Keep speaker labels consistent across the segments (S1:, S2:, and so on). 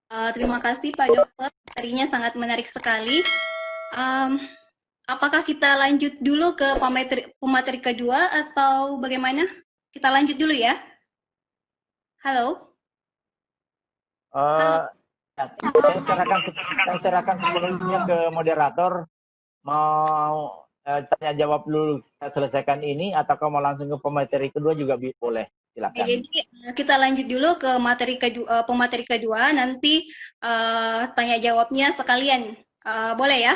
S1: Terima kasih Pak Dokter, materinya sangat menarik sekali. Em, Apakah kita lanjut dulu ke pemateri kedua atau bagaimana? Kita lanjut dulu ya. Halo, halo.
S2: Eh, ya, saya serahkan sebelumnya ke moderator. Mau tanya jawab dulu, kita selesaikan ini, atau kamu mau langsung ke pemateri kedua juga boleh.
S1: Oke,
S2: Silakan.
S1: jadi kita lanjut dulu ke pemateri kedua. Nanti tanya jawabnya sekalian. Boleh ya?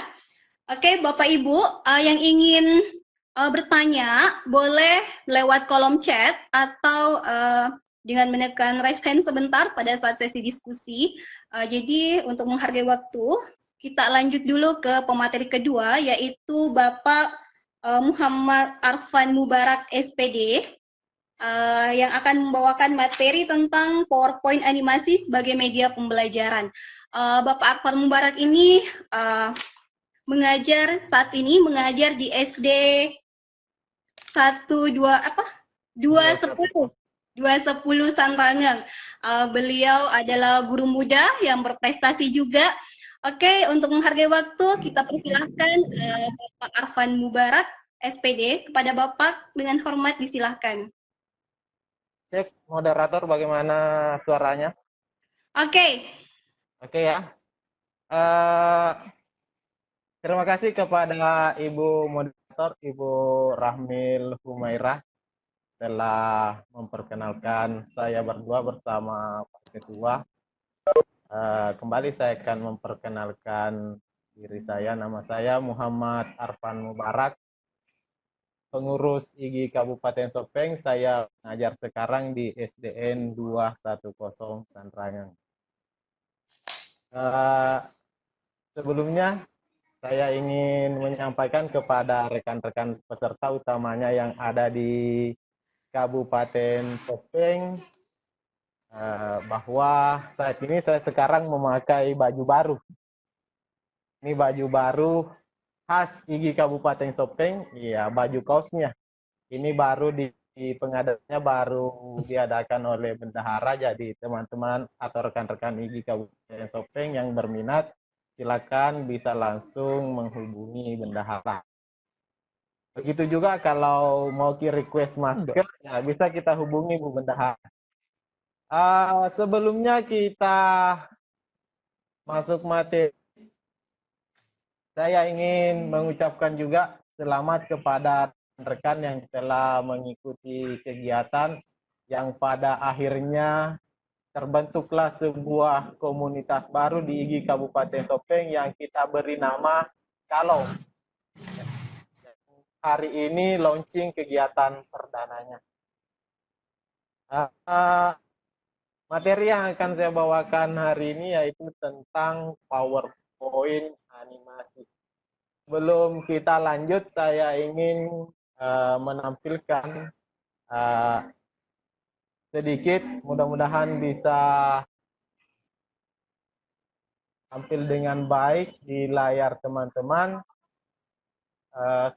S1: Oke, Bapak Ibu, yang ingin bertanya boleh lewat kolom chat atau dengan menekan raise hand sebentar pada saat sesi diskusi. Jadi untuk menghargai waktu, kita lanjut dulu ke pemateri kedua, yaitu Bapak Muhammad Arfan Mubarak SPD, yang akan membawakan materi tentang PowerPoint animasi sebagai media pembelajaran. Bapak Arfan Mubarak ini saat ini mengajar di SD 210 Sanrangan. Beliau adalah guru muda yang berprestasi juga. Oke, untuk menghargai waktu, kita persilahkan Bapak Arfan Mubarak, SPD. Kepada Bapak, dengan hormat disilahkan.
S2: Cek moderator bagaimana suaranya.
S1: Oke,
S2: Oke ya. Eh, Terima kasih kepada Ibu moderator, Ibu Rahmil Humairah, telah memperkenalkan saya berdua bersama Pak Ketua. Kembali saya akan memperkenalkan diri saya. Nama saya Muhammad Arfan Mubarak, pengurus IGI Kabupaten Sopeng. Saya mengajar sekarang di SDN 210 Sanrangang. Eh, Sebelumnya saya ingin menyampaikan kepada rekan-rekan peserta utamanya yang ada di Kabupaten Sopeng, bahwa saat ini saya sekarang memakai baju baru. Ini baju baru khas IGI Kabupaten Sopeng, ya, baju kaosnya. Ini baru di pengadaannya baru diadakan oleh bendahara, jadi teman-teman atau rekan-rekan IGI Kabupaten Sopeng yang berminat silakan bisa langsung menghubungi bendahara. Begitu juga kalau mau request masker, ya bisa kita hubungi Bu Bendahara. Sebelumnya kita masuk materi, saya ingin mengucapkan juga selamat kepada rekan yang telah mengikuti kegiatan yang pada akhirnya terbentuklah sebuah komunitas baru di IGI Kabupaten Sopeng yang kita beri nama Kalau. Hari ini launching kegiatan perdananya. Materi yang akan saya bawakan hari ini yaitu tentang PowerPoint animasi. Sebelum kita lanjut, saya ingin menampilkan uh, sedikit, mudah-mudahan bisa tampil dengan baik di layar teman-teman.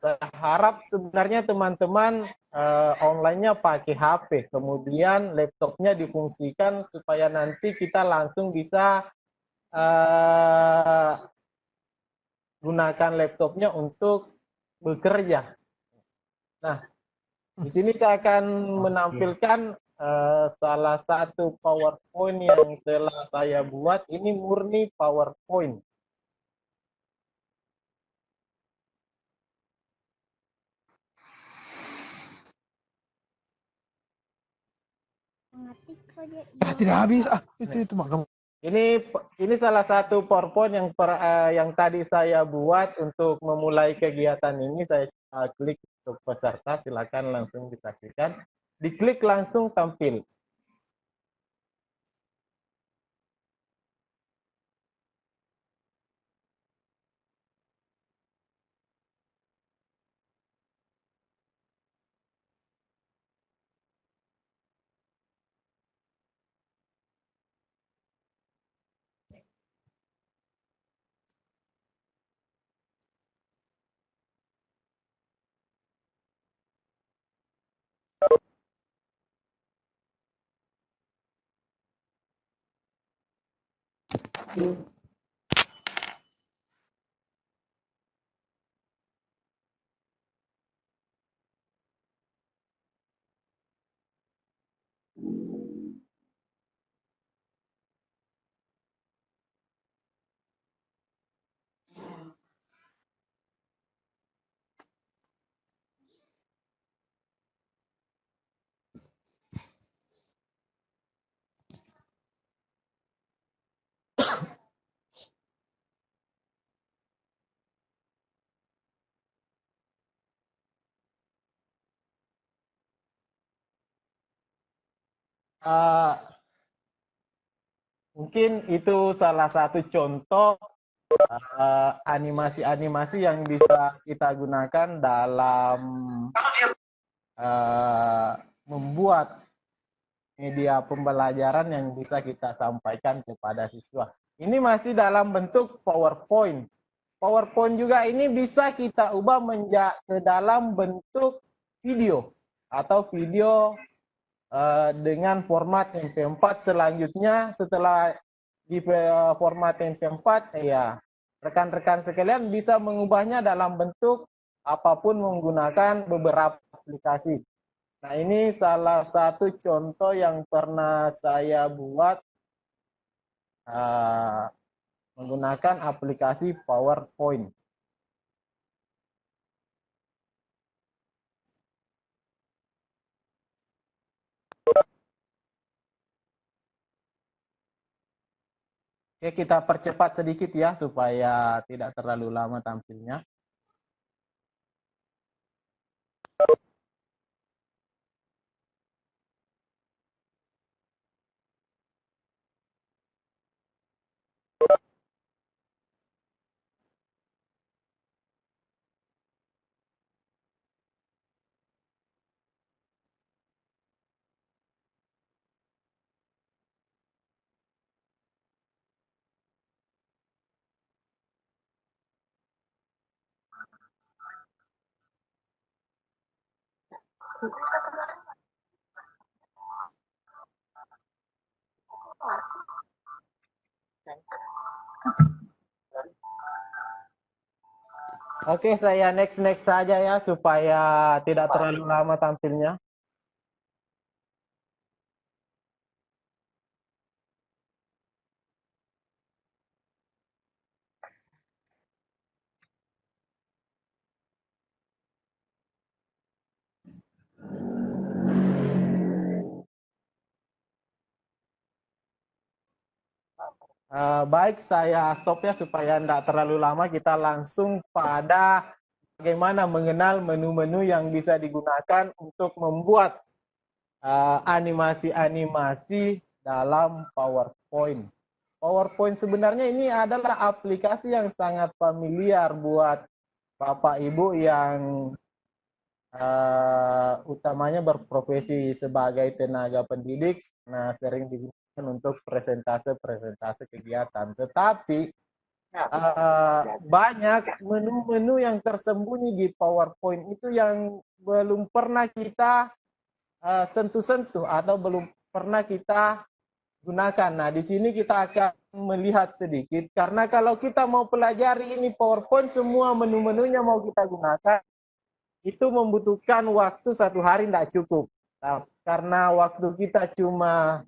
S2: Saya harap sebenarnya teman-teman online-nya pakai HP, kemudian laptopnya difungsikan supaya nanti kita langsung bisa gunakan laptopnya untuk bekerja. Nah, di sini saya akan menampilkan salah satu PowerPoint yang telah saya buat. Ini murni PowerPoint.
S3: Tidak habis itu mah kamu.
S2: Ini salah satu PowerPoint yang tadi saya buat untuk memulai kegiatan ini. Saya klik untuk peserta, silakan langsung disaksikan. Diklik langsung tampil. Mungkin itu salah satu contoh animasi-animasi yang bisa kita gunakan dalam membuat media pembelajaran yang bisa kita sampaikan kepada siswa. Ini masih dalam bentuk PowerPoint. PowerPoint juga ini bisa kita ubah ke dalam bentuk video atau video dengan format MP4. Selanjutnya setelah di format MP4 ya rekan-rekan sekalian bisa mengubahnya dalam bentuk apapun menggunakan beberapa aplikasi. Nah, ini salah satu contoh yang pernah saya buat menggunakan aplikasi PowerPoint. Oke, kita percepat sedikit ya supaya tidak terlalu lama tampilnya. Oke, saya next saja ya supaya tidak terlalu lama tampilnya. Baik, saya stop ya supaya tidak terlalu lama. Kita langsung pada bagaimana mengenal menu-menu yang bisa digunakan untuk membuat animasi-animasi dalam PowerPoint. PowerPoint sebenarnya ini adalah aplikasi yang sangat familiar buat Bapak Ibu yang utamanya berprofesi sebagai tenaga pendidik. Nah, sering digunakan untuk presentase-presentase kegiatan. Tetapi banyak menu-menu yang tersembunyi di PowerPoint itu yang belum pernah kita sentuh-sentuh atau belum pernah kita gunakan. Nah, di sini kita akan melihat sedikit karena kalau kita mau pelajari ini PowerPoint semua menu-menunya mau kita gunakan itu membutuhkan waktu 1 hari tidak cukup. Nah, karena waktu kita cuma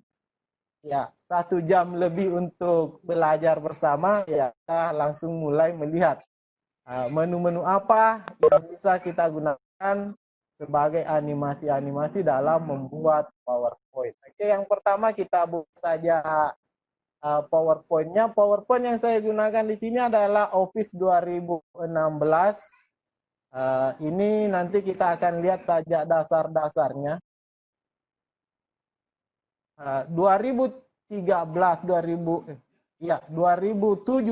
S2: ya 1 jam lebih untuk belajar bersama, ya kita langsung mulai melihat menu-menu apa yang bisa kita gunakan sebagai animasi-animasi dalam membuat PowerPoint. Oke, yang pertama kita buka saja PowerPoint-nya. PowerPoint yang saya gunakan di sini adalah Office 2016. Ini nanti kita akan lihat saja dasar-dasarnya. 2007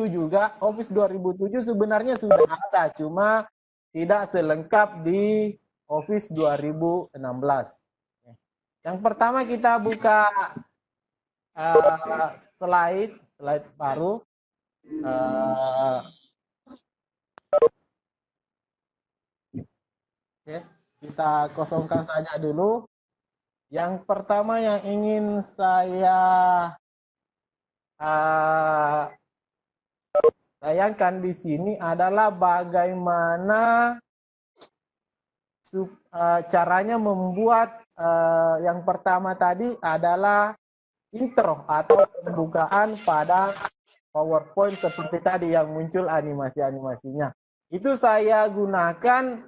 S2: juga Office 2007 sebenarnya sudah ada, cuma tidak selengkap di Office 2016. Yang pertama kita buka slide baru. Oke, kita kosongkan saja dulu. Yang pertama yang ingin saya tayangkan di sini adalah bagaimana caranya membuat yang pertama tadi adalah intro atau pembukaan pada PowerPoint seperti tadi yang muncul animasi-animasinya. Itu saya gunakan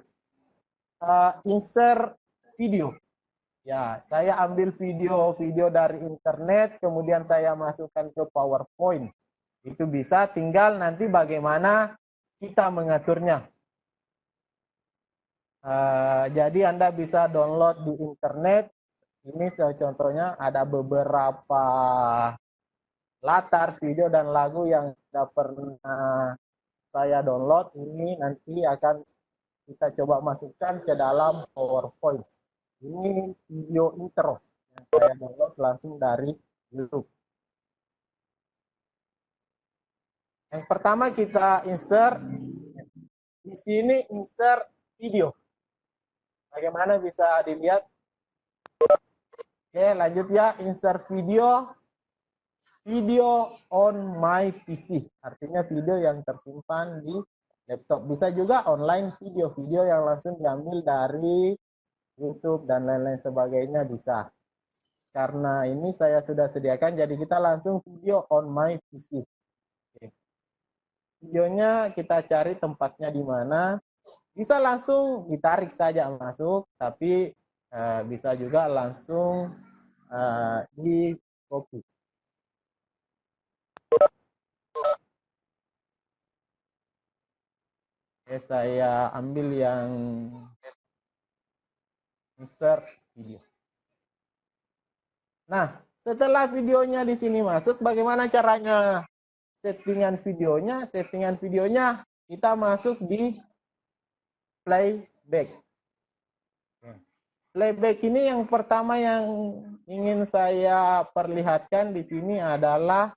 S2: insert video. Ya, saya ambil video-video dari internet, kemudian saya masukkan ke PowerPoint. Itu bisa, tinggal nanti bagaimana kita mengaturnya. Jadi Anda bisa download di internet. Ini contohnya ada beberapa latar video dan lagu yang sudah pernah saya download. Ini nanti akan kita coba masukkan ke dalam PowerPoint. Ini video intro yang saya download langsung dari YouTube. Yang pertama kita insert. Di sini insert video. Bagaimana bisa dilihat? Oke, lanjut ya. Insert video. Video on my PC. Artinya video yang tersimpan di laptop. Bisa juga online video. Video yang langsung diambil dari YouTube dan lain-lain sebagainya bisa. Karena ini saya sudah sediakan, jadi kita langsung video on my PC. Oke. Videonya kita cari tempatnya di mana. Bisa langsung ditarik saja masuk, tapi bisa juga langsung di copy. Oke, saya ambil yang insert video. Nah, setelah videonya di sini masuk, bagaimana caranya settingan videonya? Settingan videonya kita masuk di playback. Playback ini yang pertama yang ingin saya perlihatkan di sini adalah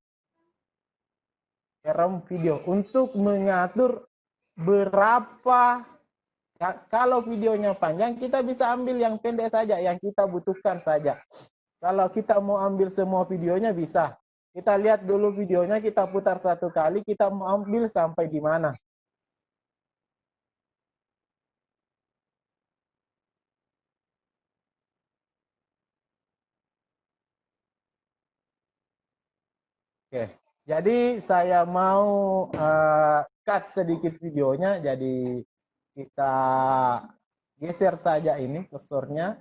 S2: rem video untuk mengatur berapa. Kalau videonya panjang, kita bisa ambil yang pendek saja, yang kita butuhkan saja. Kalau kita mau ambil semua videonya bisa. Kita lihat dulu videonya, kita putar satu kali, kita mau ambil sampai di mana. Oke, jadi saya mau cut sedikit videonya, jadi kita geser saja ini kursornya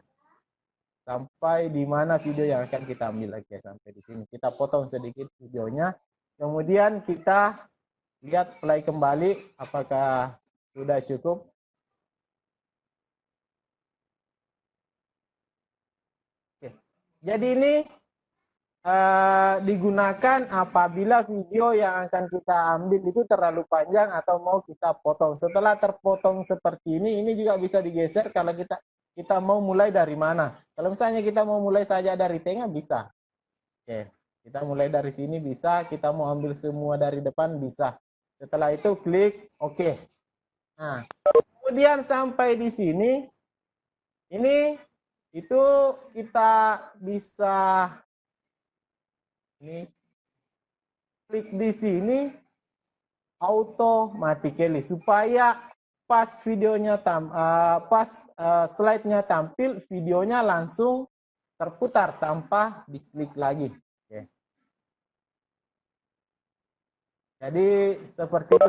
S2: sampai di mana video yang akan kita ambil. Oke, sampai di sini. Kita potong sedikit videonya. Kemudian kita lihat play kembali apakah sudah cukup. Oke. Jadi ini digunakan apabila video yang akan kita ambil itu terlalu panjang atau mau kita potong. Setelah terpotong seperti ini juga bisa digeser kalau kita mau mulai dari mana. Kalau misalnya kita mau mulai saja dari tengah bisa. Oke, kita mulai dari sini bisa, kita mau ambil semua dari depan bisa. Setelah itu klik OK. Nah, kemudian sampai di sini, ini itu kita bisa ini klik di sini automatically supaya pas videonya slide-nya tampil, videonya langsung terputar tanpa diklik lagi. Oke. Jadi seperti itu.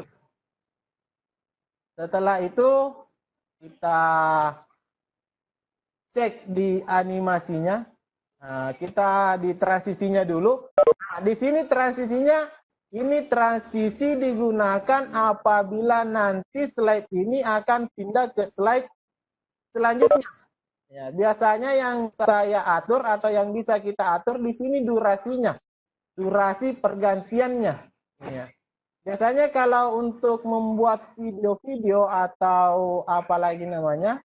S2: Setelah itu kita cek di animasinya. Nah, kita di transisinya dulu. Nah, di sini transisinya, ini transisi digunakan apabila nanti slide ini akan pindah ke slide selanjutnya. Ya, biasanya yang saya atur atau yang bisa kita atur di sini durasinya, durasi pergantiannya. Ya. Biasanya kalau untuk membuat video-video atau apalagi namanya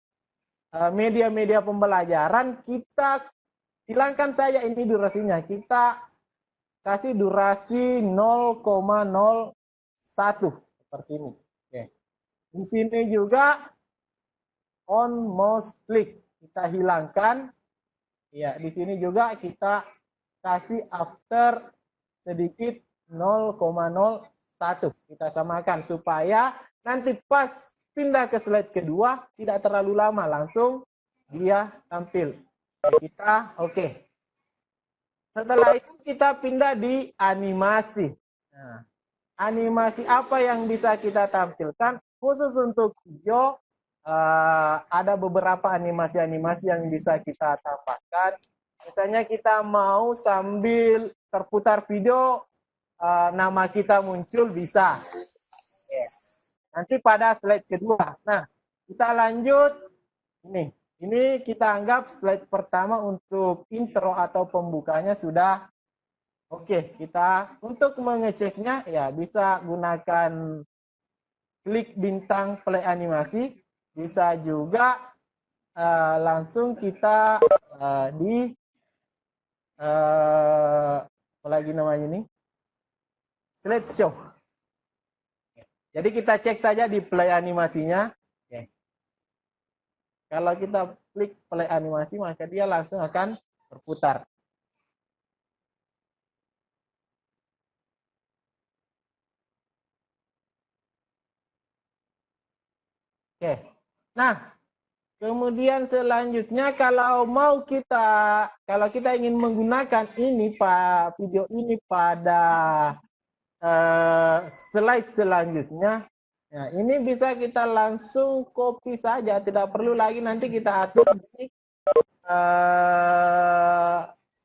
S2: media-media pembelajaran, kita hilangkan saja ini durasinya. Kita kasih durasi 0,01 seperti ini. Oke. Di sini juga on mouse click kita hilangkan. Ya, di sini juga kita kasih after sedikit 0,01. 1. Kita samakan supaya nanti pas pindah ke slide kedua tidak terlalu lama, langsung dia tampil. Kita oke. Setelah itu kita pindah di animasi. Nah, animasi apa yang bisa kita tampilkan? Khusus untuk video, ada beberapa animasi-animasi yang bisa kita tambahkan. Misalnya kita mau sambil terputar video, nama kita muncul, bisa. Nanti pada slide kedua. Nah, kita lanjut. Ini kita anggap slide pertama untuk intro atau pembukanya sudah oke. Kita untuk mengeceknya ya bisa gunakan klik bintang play animasi. Bisa juga langsung kita di apa lagi namanya ini, slideshow. Jadi kita cek saja di play animasinya. Oke. Kalau kita klik play animasi maka dia langsung akan berputar. Oke. Nah, kemudian selanjutnya kalau kita ingin menggunakan ini Pak, video ini pada slide selanjutnya, ya ini bisa kita langsung copy saja, tidak perlu lagi nanti kita atur di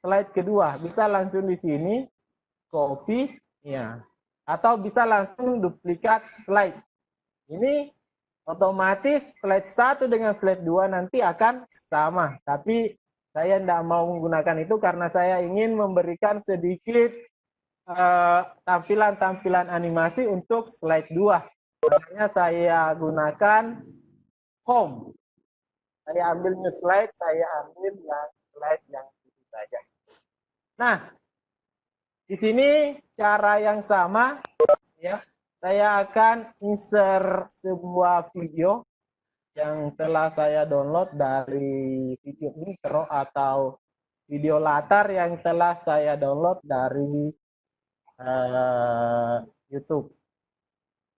S2: slide kedua, bisa langsung di sini copy, ya, atau bisa langsung duplikat slide. Ini otomatis slide 1 dengan slide 2 nanti akan sama. Tapi saya tidak mau menggunakan itu karena saya ingin memberikan sedikit tampilan-tampilan animasi untuk slide 2. Makanya saya gunakan home. Saya ambil new slide, saya ambil yang slide yang itu saja. Nah, di sini cara yang sama, ya. Saya akan insert sebuah video yang telah saya download dari video intro atau video latar yang telah saya download dari YouTube.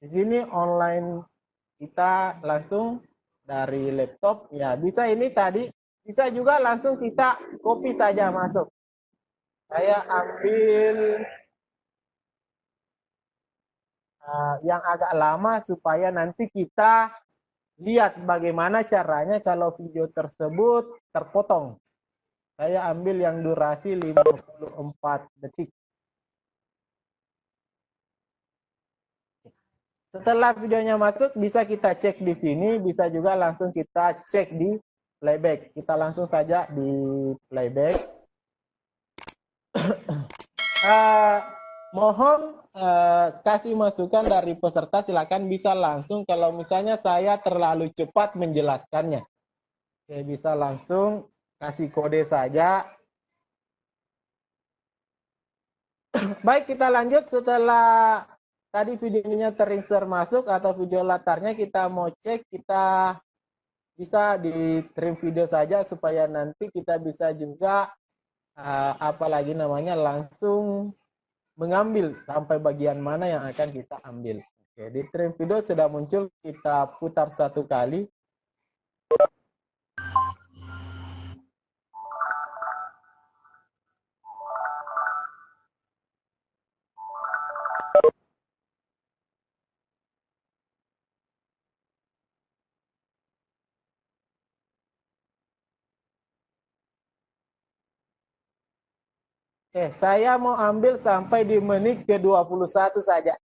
S2: Di sini online kita langsung dari laptop, ya bisa ini tadi, bisa juga langsung kita copy saja masuk. Saya ambil yang agak lama supaya nanti kita lihat bagaimana caranya kalau video tersebut terpotong. Saya ambil yang durasi 54 detik. Setelah videonya masuk, bisa kita cek di sini, bisa juga langsung kita cek di playback. Kita langsung saja di playback. Mohon kasih masukan dari peserta, silakan bisa langsung kalau misalnya saya terlalu cepat menjelaskannya. Oke, bisa langsung kasih kode saja. Baik, kita lanjut. Setelah tadi videonya terinsert masuk atau video latarnya, kita mau cek, kita bisa di trim video saja supaya nanti kita bisa juga apalagi namanya langsung mengambil sampai bagian mana yang akan kita ambil. Oke, di trim video sudah muncul, kita putar satu kali. Oke, saya mau ambil sampai di menit ke-21 saja.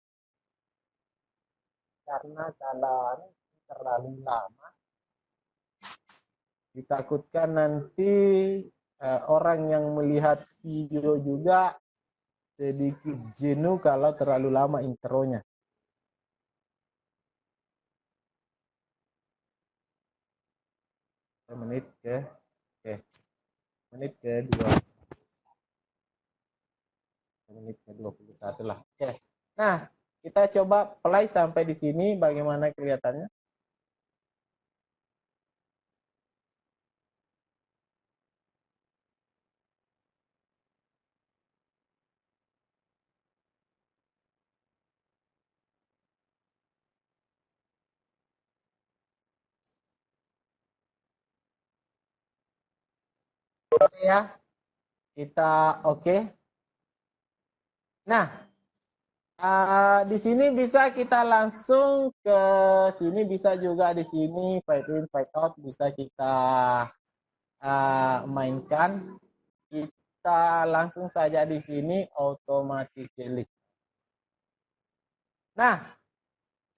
S2: Karena kalau terlalu lama, ditakutkan nanti orang yang melihat video juga sedikit jenuh kalau terlalu lama intronya. Menit ke-21 lah. Oke. Nah, kita coba play sampai di sini bagaimana kelihatannya. Oke ya, kita oke. Nah, di sini bisa kita langsung ke sini, bisa juga di sini fight in, fight out bisa kita mainkan. Kita langsung saja di sini automatically. Nah,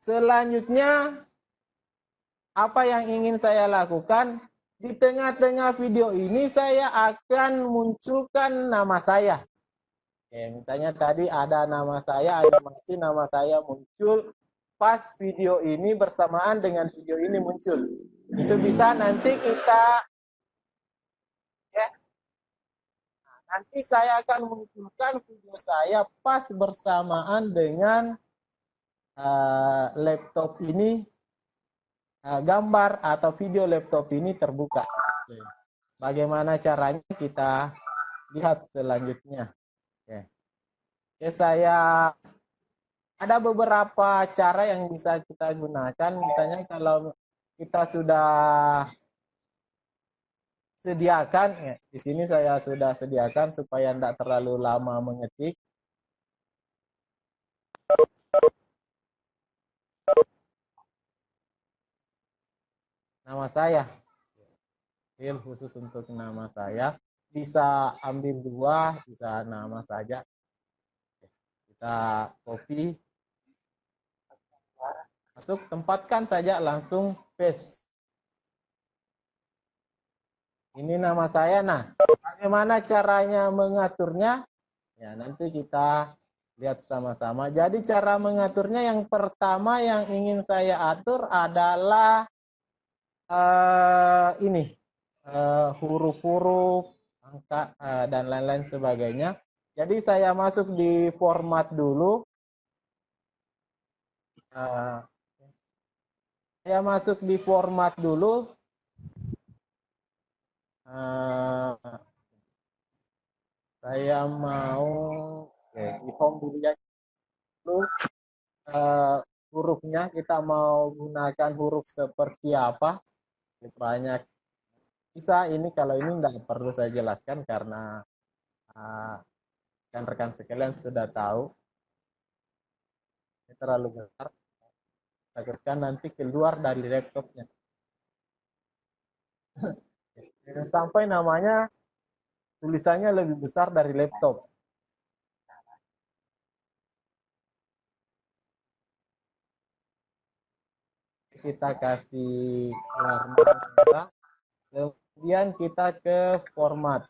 S2: selanjutnya apa yang ingin saya lakukan? Di tengah-tengah video ini saya akan munculkan nama saya. Oke, misalnya tadi ada nama saya, animasi nama saya muncul pas video ini bersamaan dengan video ini muncul. Itu bisa nanti kita ya, nanti saya akan munculkan video saya pas bersamaan dengan laptop ini, gambar atau video laptop ini terbuka. Oke. Bagaimana caranya kita lihat selanjutnya. Oke, saya ada beberapa cara yang bisa kita gunakan. Misalnya kalau kita sudah sediakan, ya, di sini saya sudah sediakan supaya tidak terlalu lama mengetik. Nama saya, file khusus untuk nama saya. Bisa ambil dua, bisa nama saja. Kita copy, masuk, tempatkan saja, langsung paste. Ini nama saya. Nah, bagaimana caranya mengaturnya? Ya, nanti kita lihat sama-sama. Jadi cara mengaturnya yang pertama yang ingin saya atur adalah ini huruf-huruf, angka dan lain-lain sebagainya. Jadi saya masuk di format dulu. Saya masuk di format dulu. Saya mau di home dulu ya. Lalu hurufnya kita mau gunakan huruf seperti apa? Banyak. Bisa ini, kalau ini tidak perlu saya jelaskan karena rekan-rekan sekalian sudah tahu. Ini terlalu besar. Takutkan nanti keluar dari laptopnya. Sampai namanya tulisannya lebih besar dari laptop. Kita kasih warna merah. Kemudian kita ke format.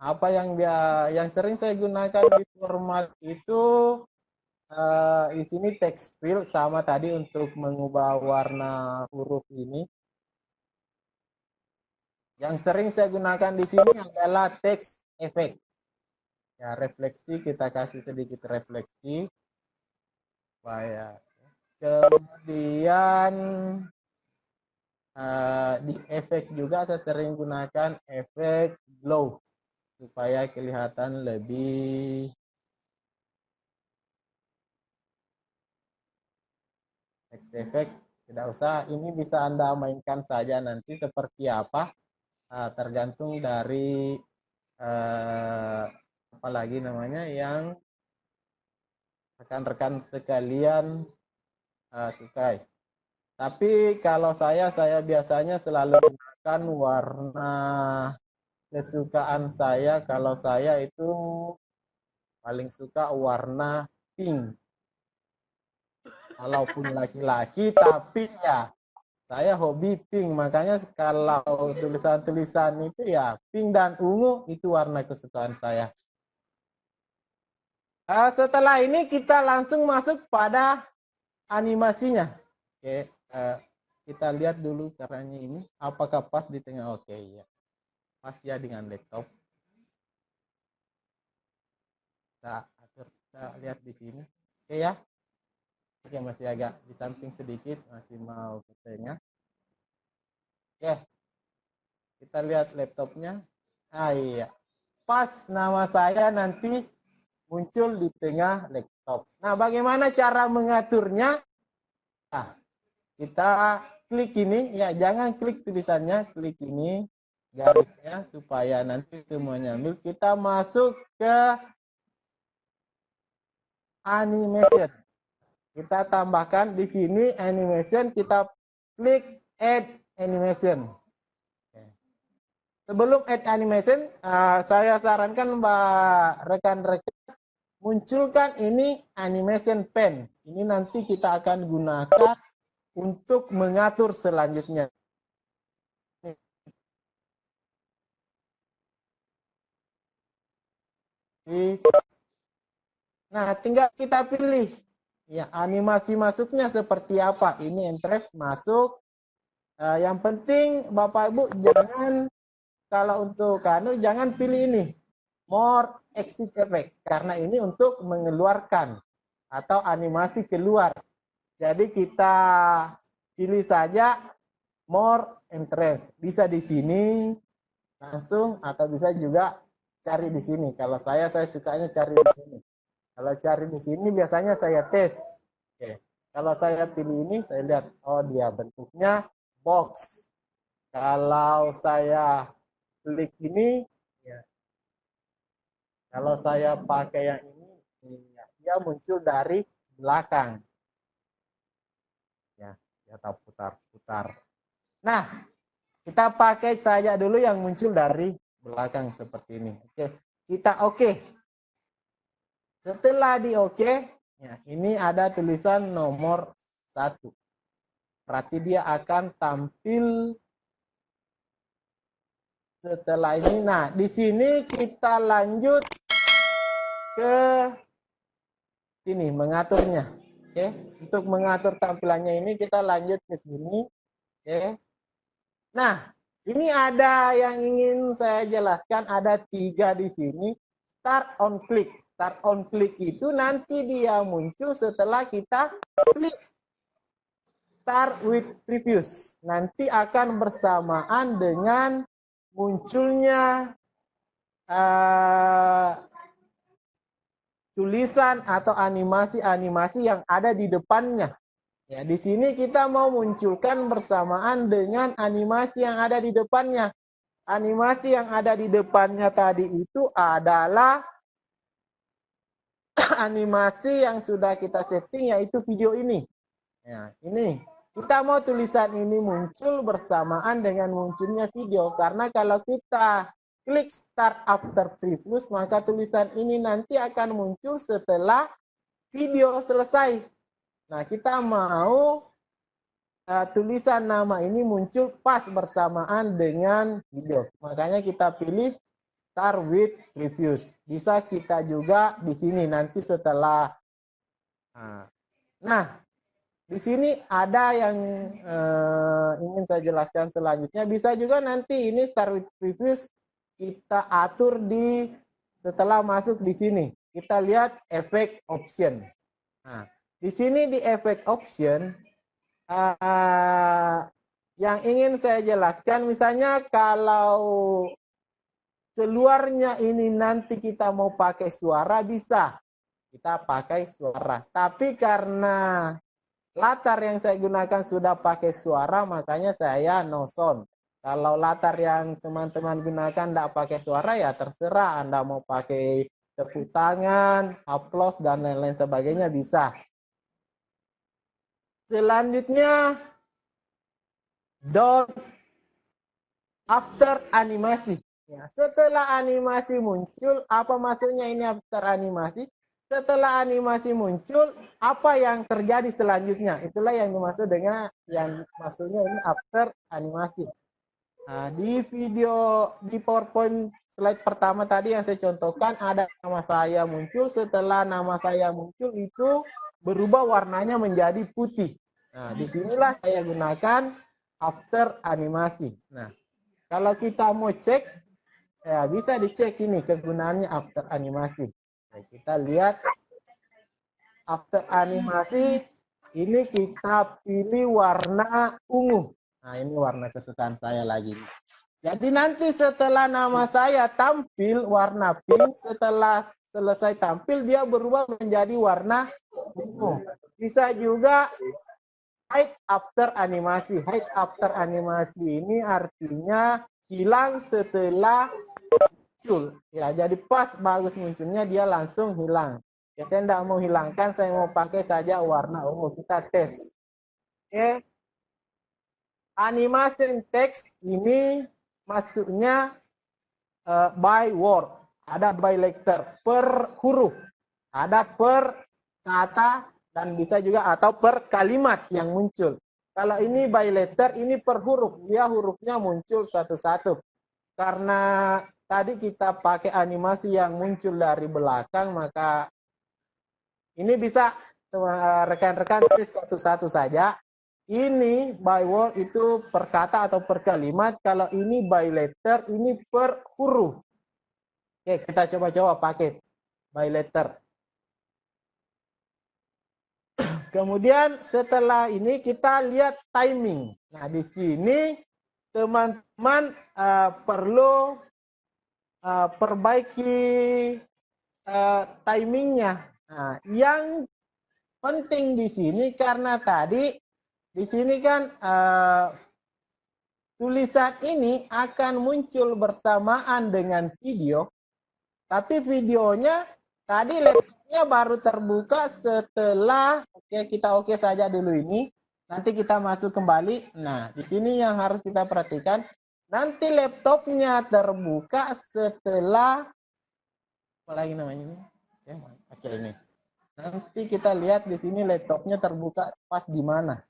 S2: Apa yang sering saya gunakan di format itu di sini text fill, sama tadi untuk mengubah warna huruf ini. Yang sering saya gunakan di sini adalah text effect. Ya, refleksi, kita kasih sedikit refleksi. Supaya. Kemudian di efek juga saya sering gunakan efek glow supaya kelihatan lebih text effect. Tidak usah, ini bisa Anda mainkan saja nanti seperti apa, tergantung dari apa lagi namanya yang rekan-rekan sekalian sukai. Tapi kalau saya biasanya selalu gunakan warna kesukaan saya. Kalau saya itu paling suka warna pink. Walaupun laki-laki, tapi ya saya hobi pink. Makanya kalau tulisan-tulisan itu ya pink dan ungu itu warna kesukaan saya. Setelah ini kita langsung masuk pada animasinya. Oke, kita lihat dulu caranya ini. Apakah pas di tengah? Oke, ya. Pas ya dengan laptop. Kita atur, kita lihat di sini. Oke ya. Oke, masih agak di samping sedikit, masih mau ke tengah. Oke. Kita lihat laptopnya. Iya. Pas nama saya nanti muncul di tengah laptop. Nah, bagaimana cara mengaturnya? Nah, kita klik ini, ya jangan klik tulisannya, klik ini. garisnya supaya nanti semuanya ambil. Kita masuk ke animation. Kita tambahkan di sini animation, kita klik add animation. Sebelum add animation, saya sarankan rekan-rekan munculkan ini animation pen. Ini nanti kita akan gunakan untuk mengatur selanjutnya. Nah, tinggal kita pilih ya animasi masuknya seperti apa. Ini interest masuk. Yang penting Bapak Ibu jangan, kalau untuk jangan pilih ini more exit effect, karena ini untuk mengeluarkan atau animasi keluar. Jadi kita pilih saja more interest. Bisa di sini langsung atau bisa juga cari di sini. Kalau saya sukanya cari di sini. Kalau cari di sini biasanya saya tes. Oke. Kalau saya pilih ini, saya lihat, oh dia bentuknya box. Kalau saya klik ini, ya. Kalau saya pakai yang ini, ya, dia muncul dari belakang. Ya, kita putar-putar. Nah, kita pakai saja dulu yang muncul dari belakang seperti ini. Oke, kita oke. Setelah di oke, ya, ini ada tulisan nomor 1. Berarti dia akan tampil setelah ini. Nah, di sini kita lanjut ke sini mengaturnya. Oke, untuk mengatur tampilannya ini kita lanjut ke sini. Oke. Nah, ini ada yang ingin saya jelaskan, ada 3 di sini. Start on click. Start on click itu nanti dia muncul setelah kita klik start with previous. Nanti akan bersamaan dengan munculnya tulisan atau animasi-animasi yang ada di depannya. Ya, di sini kita mau munculkan bersamaan dengan animasi yang ada di depannya. Animasi yang ada di depannya tadi itu adalah animasi yang sudah kita setting, yaitu video ini. Ya, ini. Kita mau tulisan ini muncul bersamaan dengan munculnya video. Karena kalau kita klik start after previous, maka tulisan ini nanti akan muncul setelah video selesai. Nah, kita mau tulisan nama ini muncul pas bersamaan dengan video. Makanya kita pilih start with previous. Bisa kita juga di sini nanti setelah. Nah, di sini ada yang ingin saya jelaskan selanjutnya. Bisa juga nanti ini start with previous kita atur di setelah masuk di sini. Kita lihat efek option. Nah, di sini di efek option yang ingin saya jelaskan, misalnya kalau keluarnya ini nanti kita mau pakai suara, bisa kita pakai suara. Tapi karena latar yang saya gunakan sudah pakai suara, makanya saya no sound. Kalau latar yang teman-teman gunakan tidak pakai suara, ya terserah. Anda mau pakai tepuk tangan, applause, dan lain-lain sebagainya bisa. Selanjutnya, don't after animasi. Ya, setelah animasi muncul, apa maksudnya ini after animasi? Setelah animasi muncul, apa yang terjadi selanjutnya? Itulah yang dimaksud dengan yang maksudnya ini after animasi. Nah, di video di PowerPoint slide pertama tadi yang saya contohkan, ada nama saya muncul. Setelah nama saya muncul itu berubah warnanya menjadi putih. Nah, disinilah saya gunakan after animasi. Nah, kalau kita mau cek, ya bisa dicek ini kegunaannya after animasi. Nah, kita lihat after animasi, ini kita pilih warna ungu. Nah, ini warna kesukaan saya lagi. Jadi nanti setelah nama saya tampil warna pink, setelah selesai tampil dia berubah menjadi warna ungu. Bisa juga hide after animasi. Hide after animasi ini artinya hilang setelah muncul. Ya, jadi pas bagus munculnya dia langsung hilang. Ya, saya tidak mau hilangkan, saya mau pakai saja warna ungu. Kita tes. Oke. Animation text ini masuknya by word. Ada by letter, per huruf. Ada per kata, dan bisa juga atau per kalimat yang muncul. Kalau ini by letter, ini per huruf. Dia hurufnya muncul satu-satu. Karena tadi kita pakai animasi yang muncul dari belakang, maka ini bisa rekan-rekan tes satu-satu saja. Ini by word itu per kata atau per kalimat. Kalau ini by letter, ini per huruf. Oke, kita coba-coba pakai by letter. Kemudian setelah ini kita lihat timing. Nah, di sini teman-teman perlu perbaiki timingnya. Nah, yang penting di sini karena tadi di sini kan tulisan ini akan muncul bersamaan dengan video, tapi videonya tadi laptopnya baru terbuka setelah, oke, kita oke saja dulu ini. Nanti kita masuk kembali. Nah, di sini yang harus kita perhatikan, nanti laptopnya terbuka setelah, apa lagi namanya ini? Oke, ini. Nanti kita lihat di sini laptopnya terbuka pas di mana.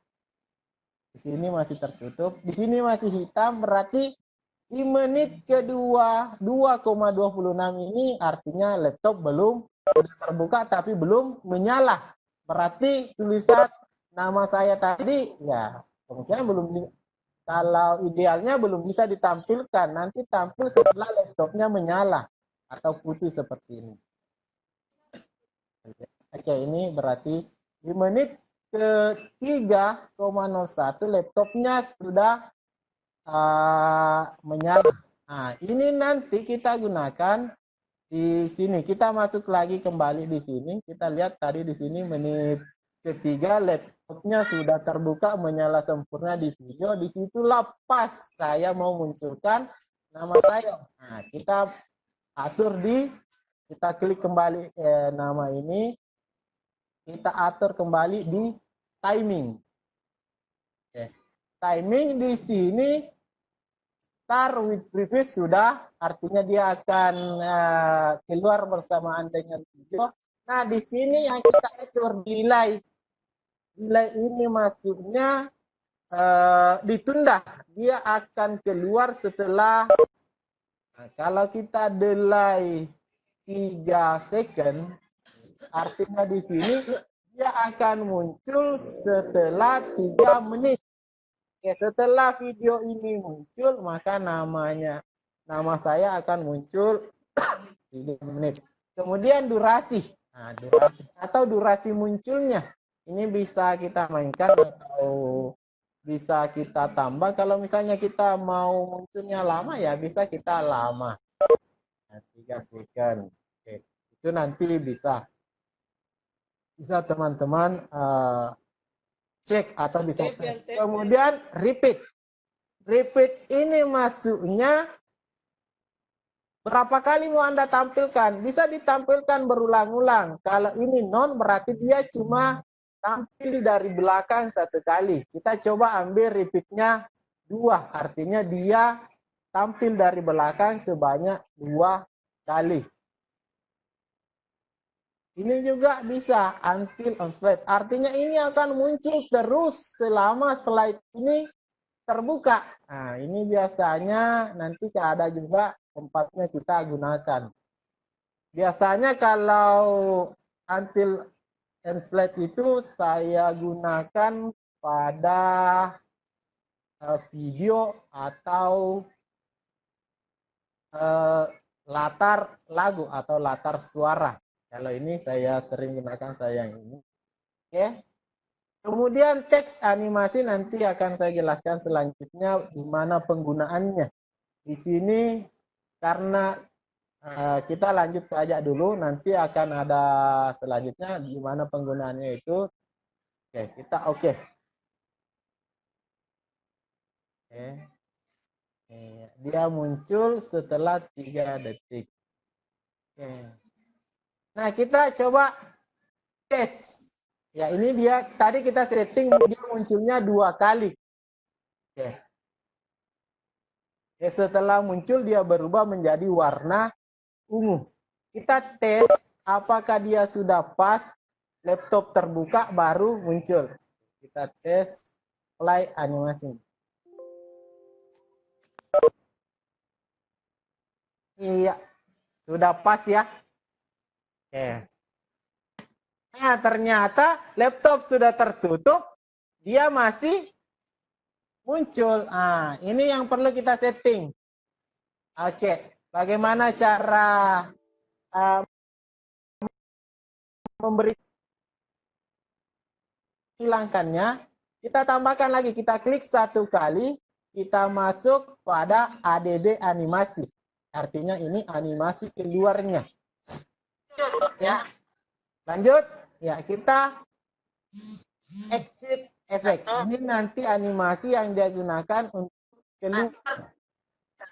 S2: Di sini masih tertutup, di sini masih hitam, berarti di menit kedua 2,26 ini artinya laptop belum sudah terbuka tapi belum menyala. Berarti tulisan nama saya tadi ya kemungkinan belum, kalau idealnya belum bisa ditampilkan, nanti tampil setelah laptopnya menyala atau putih seperti ini. Oke, ini berarti di menit ke 3,01 laptopnya sudah menyala. Nah, ini nanti kita gunakan di sini. Kita masuk lagi kembali di sini. Kita lihat tadi di sini menit ketiga laptopnya sudah terbuka menyala sempurna di video. Disitulah pas saya mau munculkan nama saya. Nah, kita atur kita klik kembali nama ini. Kita atur kembali di timing. Oke. Timing di sini start with previous sudah, artinya dia akan keluar bersamaan dengan video. Nah, di sini yang kita atur delay. Delay ini maksudnya ditunda. Dia akan keluar setelah, nah, kalau kita delay 3 second, artinya di sini dia akan muncul setelah 3 menit. Oke, setelah video ini muncul, maka nama saya akan muncul 3 menit. Kemudian durasi. Nah, durasi atau durasi munculnya. Ini bisa kita mainkan atau bisa kita tambah. Kalau misalnya kita mau munculnya lama, ya bisa kita lama. Nah, 3 second. Oke. Itu nanti bisa teman-teman cek atau bisa tes. Kemudian repeat. Repeat ini masuknya berapa kali mau Anda tampilkan? Bisa ditampilkan berulang-ulang. Kalau ini non berarti dia cuma tampil dari belakang 1 kali. Kita coba ambil repeatnya 2. Artinya dia tampil dari belakang sebanyak 2 kali. Ini juga bisa until on slide. Artinya ini akan muncul terus selama slide ini terbuka. Nah, ini biasanya nanti ada juga tempatnya kita gunakan. Biasanya kalau until on slide itu saya gunakan pada video atau latar lagu atau latar suara. Kalau ini saya sering gunakan saya yang ini. Oke. Kemudian teks animasi nanti akan saya jelaskan selanjutnya di mana penggunaannya. Di sini karena kita lanjut saja dulu, nanti akan ada selanjutnya di mana penggunaannya itu. Oke, kita oke. Oke. Dia muncul setelah 3 detik. Nah, kita coba tes. Ya, ini dia tadi kita setting dia munculnya 2 kali. Setelah muncul dia berubah menjadi warna ungu. Kita tes apakah dia sudah pas, laptop terbuka baru muncul. Kita tes play animasi. Iya, sudah pas ya. Nah, ternyata laptop sudah tertutup, dia masih muncul. Nah, ini yang perlu kita setting. Bagaimana cara memberi hilangkannya? Kita tambahkan lagi, kita klik 1 kali, kita masuk pada ADD animasi. Artinya ini animasi keluarnya. Ya. Lanjut, ya kita exit efek. Ini nanti animasi yang dia gunakan untuk keluar.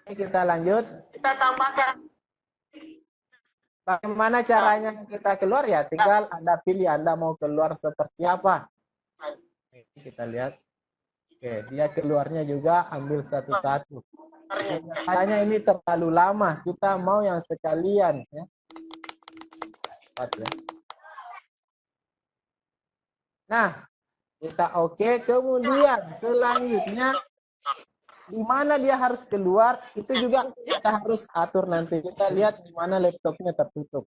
S2: Kita lanjut. Kita tambahkan. Bagaimana caranya kita keluar ya? Tinggal Anda pilih Anda mau keluar seperti apa. Kita lihat. Oke, dia keluarnya juga ambil satu-satu. Biasanya ini terlalu lama. Kita mau yang sekalian ya. Cepat ya. Nah, kita oke. Kemudian selanjutnya di mana dia harus keluar itu juga kita harus atur nanti. Kita lihat di mana laptopnya tertutup.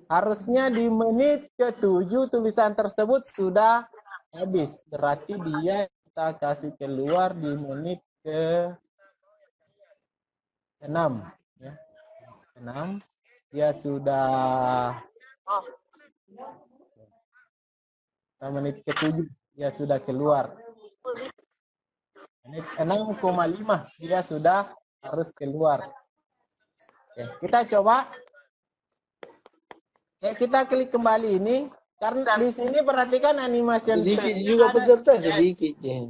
S2: Harusnya di menit ke-7 tulisan tersebut sudah habis. Berarti dia kita kasih keluar di menit ke-6 ya. 6 dia sudah menit ke-7 dia sudah keluar. Menit 6,5 dia sudah harus keluar. Kita coba. Kita klik kembali ini karena di sini perhatikan animasi
S4: sedikit juga peserta sedikit je.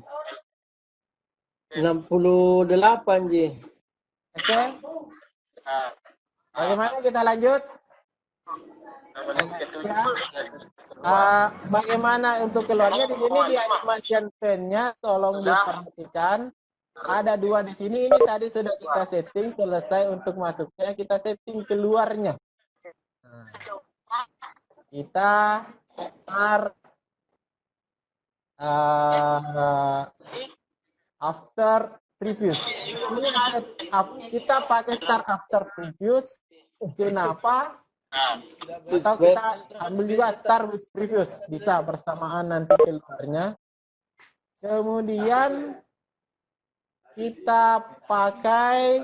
S4: 68 je.
S2: Oke. Bagaimana kita lanjut? Bagaimana untuk keluarnya di sini di animation pen-nya tolong diperhatikan. Ada 2 di sini. Ini tadi sudah kita setting, selesai untuk masuknya, kita setting keluarnya. Kita start after previous. Ini kita pakai start after previous. Kenapa? Atau kita ambil juga start with previous, bisa bersamaan nanti keluarnya. Kemudian kita pakai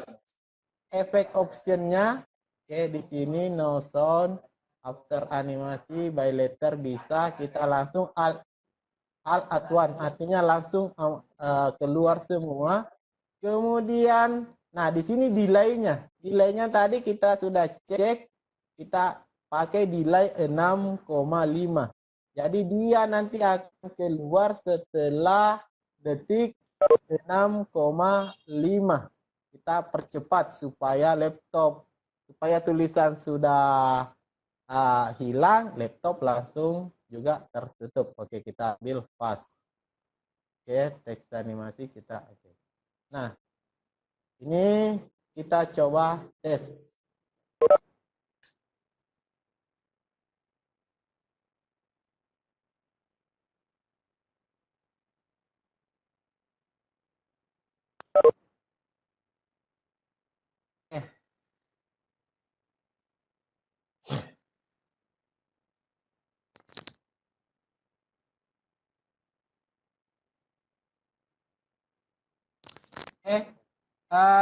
S2: efek optionnya. Di sini no sound. After animasi by letter bisa kita langsung all at one, artinya langsung keluar semua. Kemudian, nah di sini delay-nya. Delay-nya tadi kita sudah cek, kita pakai delay 6,5. Jadi dia nanti akan keluar setelah detik 6,5. Kita percepat supaya tulisan sudah hilang, laptop langsung juga tertutup. Oke, kita ambil fast. Oke, teks animasi kita. Oke. Nah, ini kita coba tes.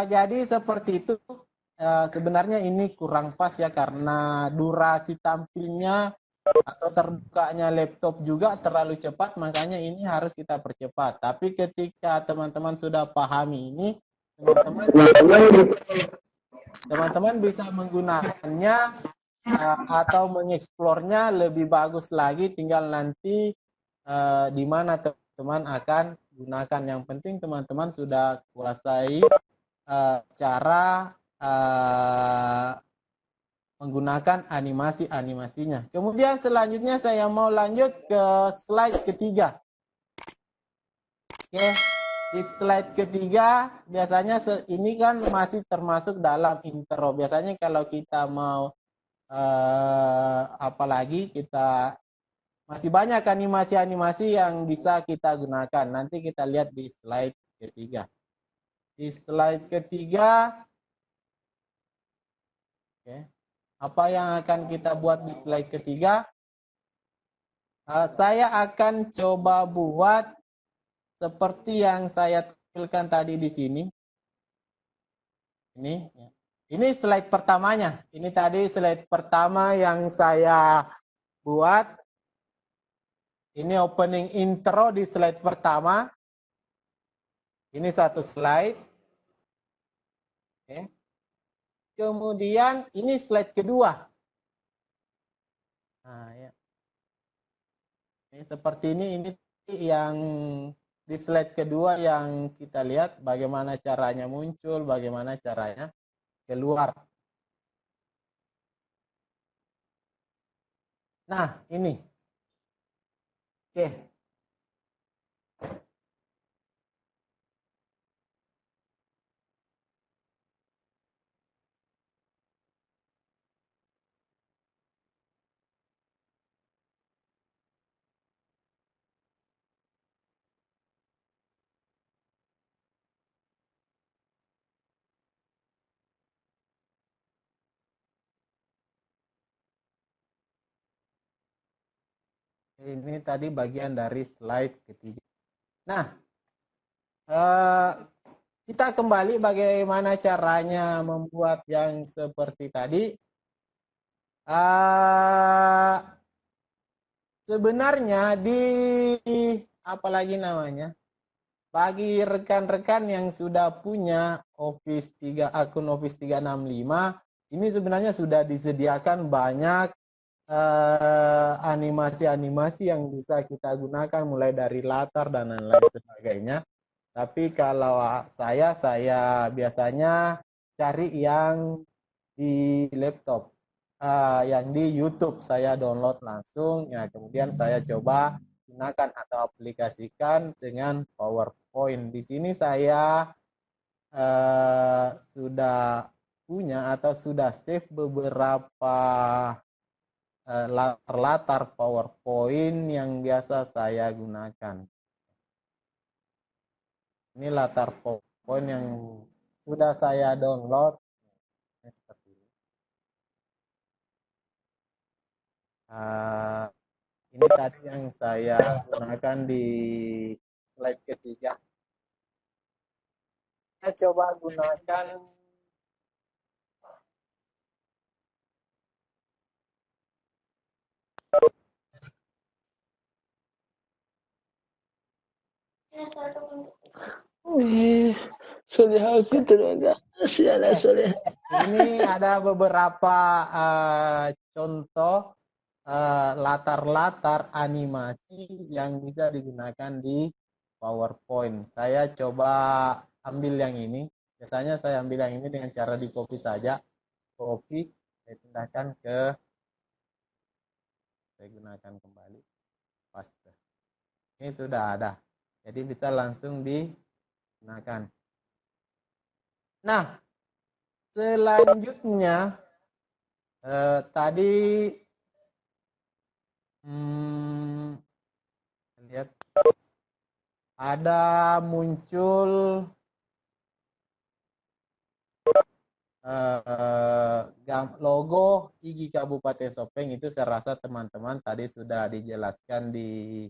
S2: Jadi seperti itu. Sebenarnya ini kurang pas ya karena durasi tampilnya atau terbukanya laptop juga terlalu cepat, makanya ini harus kita percepat. Tapi ketika teman-teman sudah pahami ini, teman-teman bisa menggunakannya atau mengeksplornya lebih bagus lagi, tinggal nanti di mana teman-teman akan gunakan. Yang penting teman-teman sudah kuasai cara menggunakan animasi-animasinya. Kemudian selanjutnya saya mau lanjut ke slide ketiga. Oke, di slide ketiga biasanya ini kan masih termasuk dalam intro. Biasanya kalau kita mau apalagi kita masih banyak animasi-animasi yang bisa kita gunakan. Nanti kita lihat di slide ketiga. Di slide ketiga, oke, apa yang akan kita buat di slide ketiga? Saya akan coba buat seperti yang saya tampilkan tadi di sini. Ini slide pertamanya. Ini tadi slide pertama yang saya buat. Ini opening intro di slide pertama. Ini satu slide. Oke. Kemudian ini slide kedua. Nah, ya. Ini seperti ini yang di slide kedua yang kita lihat bagaimana caranya muncul, bagaimana caranya keluar. Nah, ini. Oke. Ini tadi bagian dari slide ketiga. Nah, kita kembali bagaimana caranya membuat yang seperti tadi. Sebenarnya di apalagi namanya, bagi rekan-rekan yang sudah punya Office 3, akun Office 365, ini sebenarnya sudah disediakan banyak animasi-animasi yang bisa kita gunakan mulai dari latar dan lain-lain sebagainya. Tapi kalau saya biasanya cari yang di laptop, yang di YouTube saya download langsung, ya kemudian saya coba gunakan atau aplikasikan dengan PowerPoint. Di sini saya sudah punya atau sudah save beberapa latar PowerPoint yang biasa saya gunakan. Ini latar PowerPoint yang sudah saya download. Seperti ini. Ini tadi yang saya gunakan di slide ketiga. Saya coba gunakan ini ada beberapa contoh latar-latar animasi yang bisa digunakan di PowerPoint. Saya coba ambil yang ini. Biasanya saya ambil yang ini dengan cara di copy saja. Copy, saya pindahkan ke, saya gunakan kembali paste. Ini sudah ada. Jadi bisa langsung digunakan. Nah, selanjutnya tadi lihat ada muncul logo IGI Kabupaten Sopeng. Itu saya rasa teman-teman tadi sudah dijelaskan di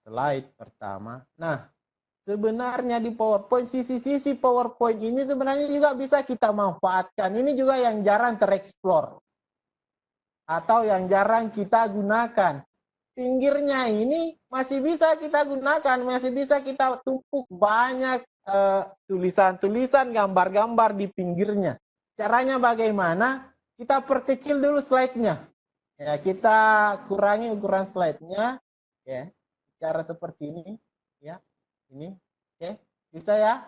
S2: slide pertama. Nah, sebenarnya di PowerPoint, sisi-sisi PowerPoint ini sebenarnya juga bisa kita manfaatkan. Ini juga yang jarang tereksplor atau yang jarang kita gunakan. Pinggirnya ini masih bisa kita gunakan, masih bisa kita tumpuk banyak tulisan-tulisan, gambar-gambar di pinggirnya. Caranya bagaimana? kita perkecil dulu slide-nya. Ya, kita kurangi ukuran slide-nya, ya, cara seperti ini, ya, ini, oke, bisa ya?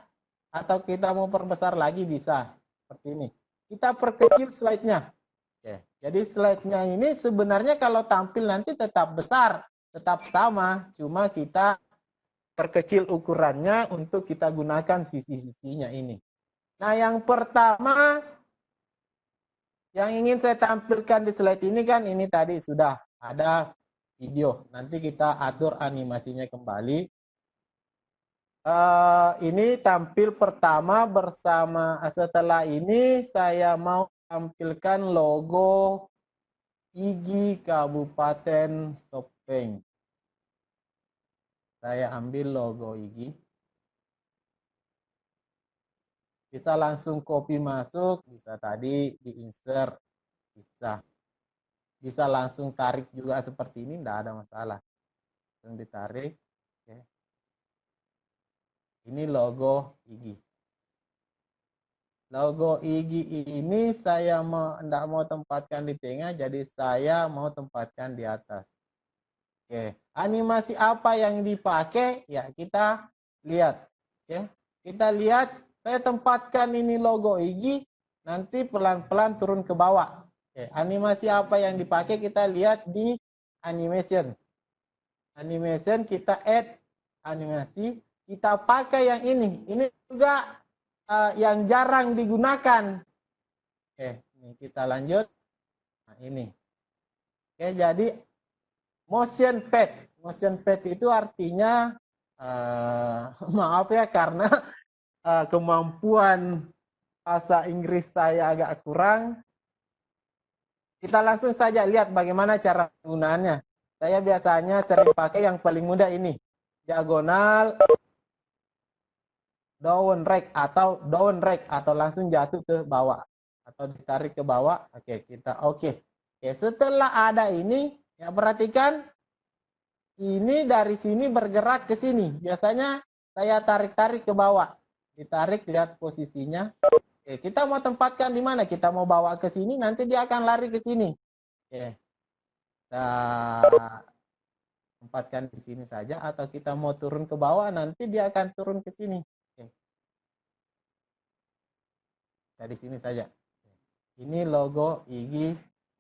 S2: Atau kita mau perbesar lagi bisa, seperti ini. Kita perkecil slide-nya. Oke, jadi slide-nya ini sebenarnya kalau tampil nanti tetap besar, tetap sama, cuma kita perkecil ukurannya untuk kita gunakan sisi-sisinya ini. Nah, yang pertama yang ingin saya tampilkan di slide ini kan ini tadi sudah ada video. Nanti kita atur animasinya kembali. Ini tampil pertama bersama, setelah ini saya mau tampilkan logo IGI Kabupaten Sopeng. Saya ambil logo IGI. Bisa langsung copy masuk, bisa tadi di-insert, bisa langsung tarik juga seperti ini, tidak ada masalah. Langsung ditarik. Oke. Ini logo IGI. Logo IGI ini saya tidak mau tempatkan di tengah, jadi saya mau tempatkan di atas. Oke. Animasi apa yang dipakai? Ya, kita lihat. Oke. Kita lihat. Saya tempatkan ini logo IGI, nanti pelan-pelan turun ke bawah. Oke, animasi apa yang dipakai kita lihat di animation. Animation kita add animasi, kita pakai yang ini. Ini juga yang jarang digunakan. Oke, ini kita lanjut. Nah, ini. Oke, jadi motion pad. Motion pad itu artinya maaf ya karena kemampuan bahasa Inggris saya agak kurang. Kita langsung saja lihat bagaimana cara penggunaannya. Saya biasanya sering pakai yang paling mudah ini. Diagonal, down drag atau langsung jatuh ke bawah atau ditarik ke bawah. Oke, kita oke. Oke, setelah ada ini, ya perhatikan ini dari sini bergerak ke sini. Biasanya saya tarik-tarik ke bawah. Ditarik, lihat posisinya. Oke, kita mau tempatkan di mana? Kita mau bawa ke sini, nanti dia akan lari ke sini. Oke. Kita tempatkan di sini saja, atau kita mau turun ke bawah, nanti dia akan turun ke sini. Oke. Dari sini saja. Ini logo IGI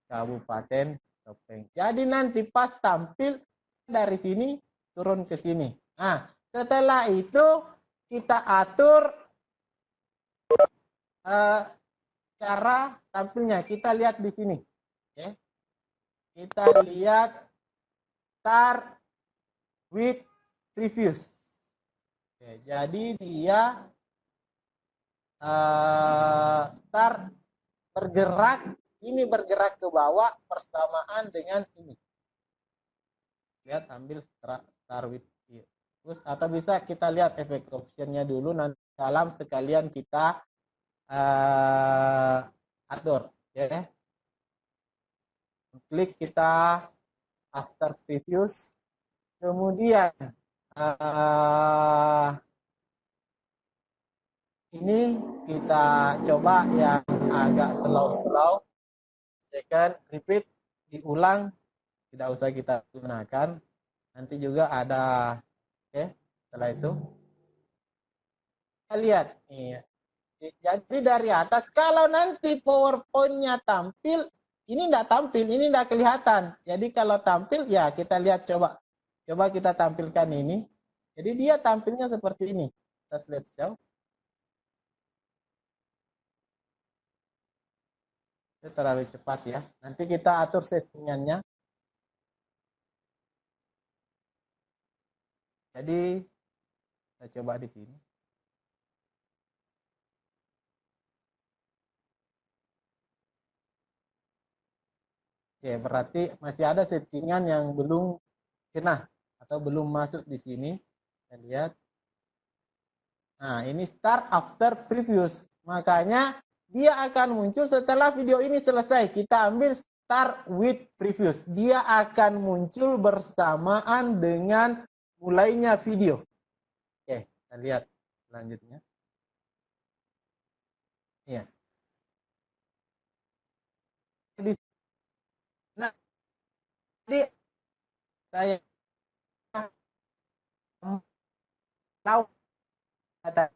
S2: Kabupaten Sopeng. Jadi nanti pas tampil dari sini, turun ke sini. Nah, setelah itu kita atur cara tampilnya. Kita lihat di sini. Oke. Kita lihat start with previews. Oke, jadi dia start bergerak, ini bergerak ke bawah bersamaan dengan ini. Lihat, ambil start with previews, atau bisa kita lihat efek optionnya dulu, nanti dalam sekalian kita atur, ya. Klik kita after previews, kemudian ini kita coba yang agak slow, second repeat, diulang, tidak usah kita gunakan, nanti juga ada. Oke, setelah itu kita lihat nih. Jadi dari atas, kalau nanti PowerPoint-nya tampil, ini tidak tampil, ini tidak kelihatan. Jadi kalau tampil, ya kita lihat, coba kita tampilkan ini. Jadi dia tampilnya seperti ini. Kita lihat show. Itu terlalu cepat ya. Nanti kita atur settingannya. Jadi kita coba di sini. Oke, berarti masih ada settingan yang belum kena atau belum masuk di sini. Kita lihat. Nah, ini start after previews. Makanya dia akan muncul setelah video ini selesai. Kita ambil start with previews. Dia akan muncul bersamaan dengan mulainya video. Oke, kita lihat selanjutnya. Iya. Jadi saya tahu kata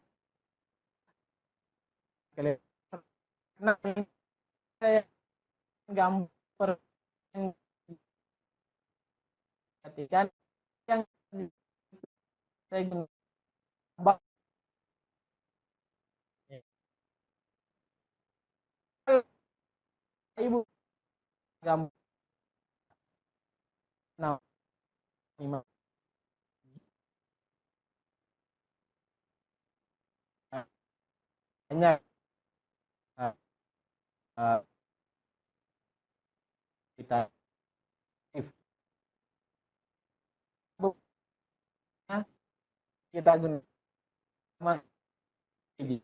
S2: karena saya gambar yang perhatikan yang saya gunakan ibu gambar nah ini hanya uh, uh, kita kita gunakan ini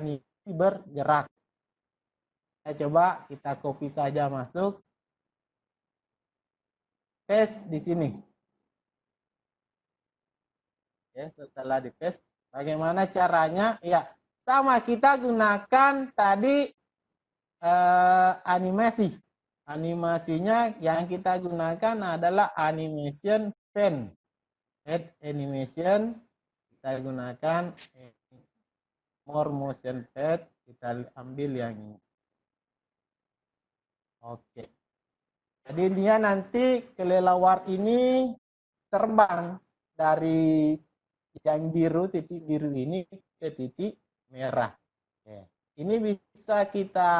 S2: ini bergerak. Kita coba kita copy saja masuk, paste di sini. Ya, setelah di paste, bagaimana caranya? Ya, sama kita gunakan tadi animasi. Animasinya yang kita gunakan adalah animation pen. Add animation, kita gunakan more motion pad, kita ambil yang ini. Oke. Jadi dia nanti kelelawar ini terbang dari yang biru, titik biru ini ke titik merah. Oke. Ini bisa kita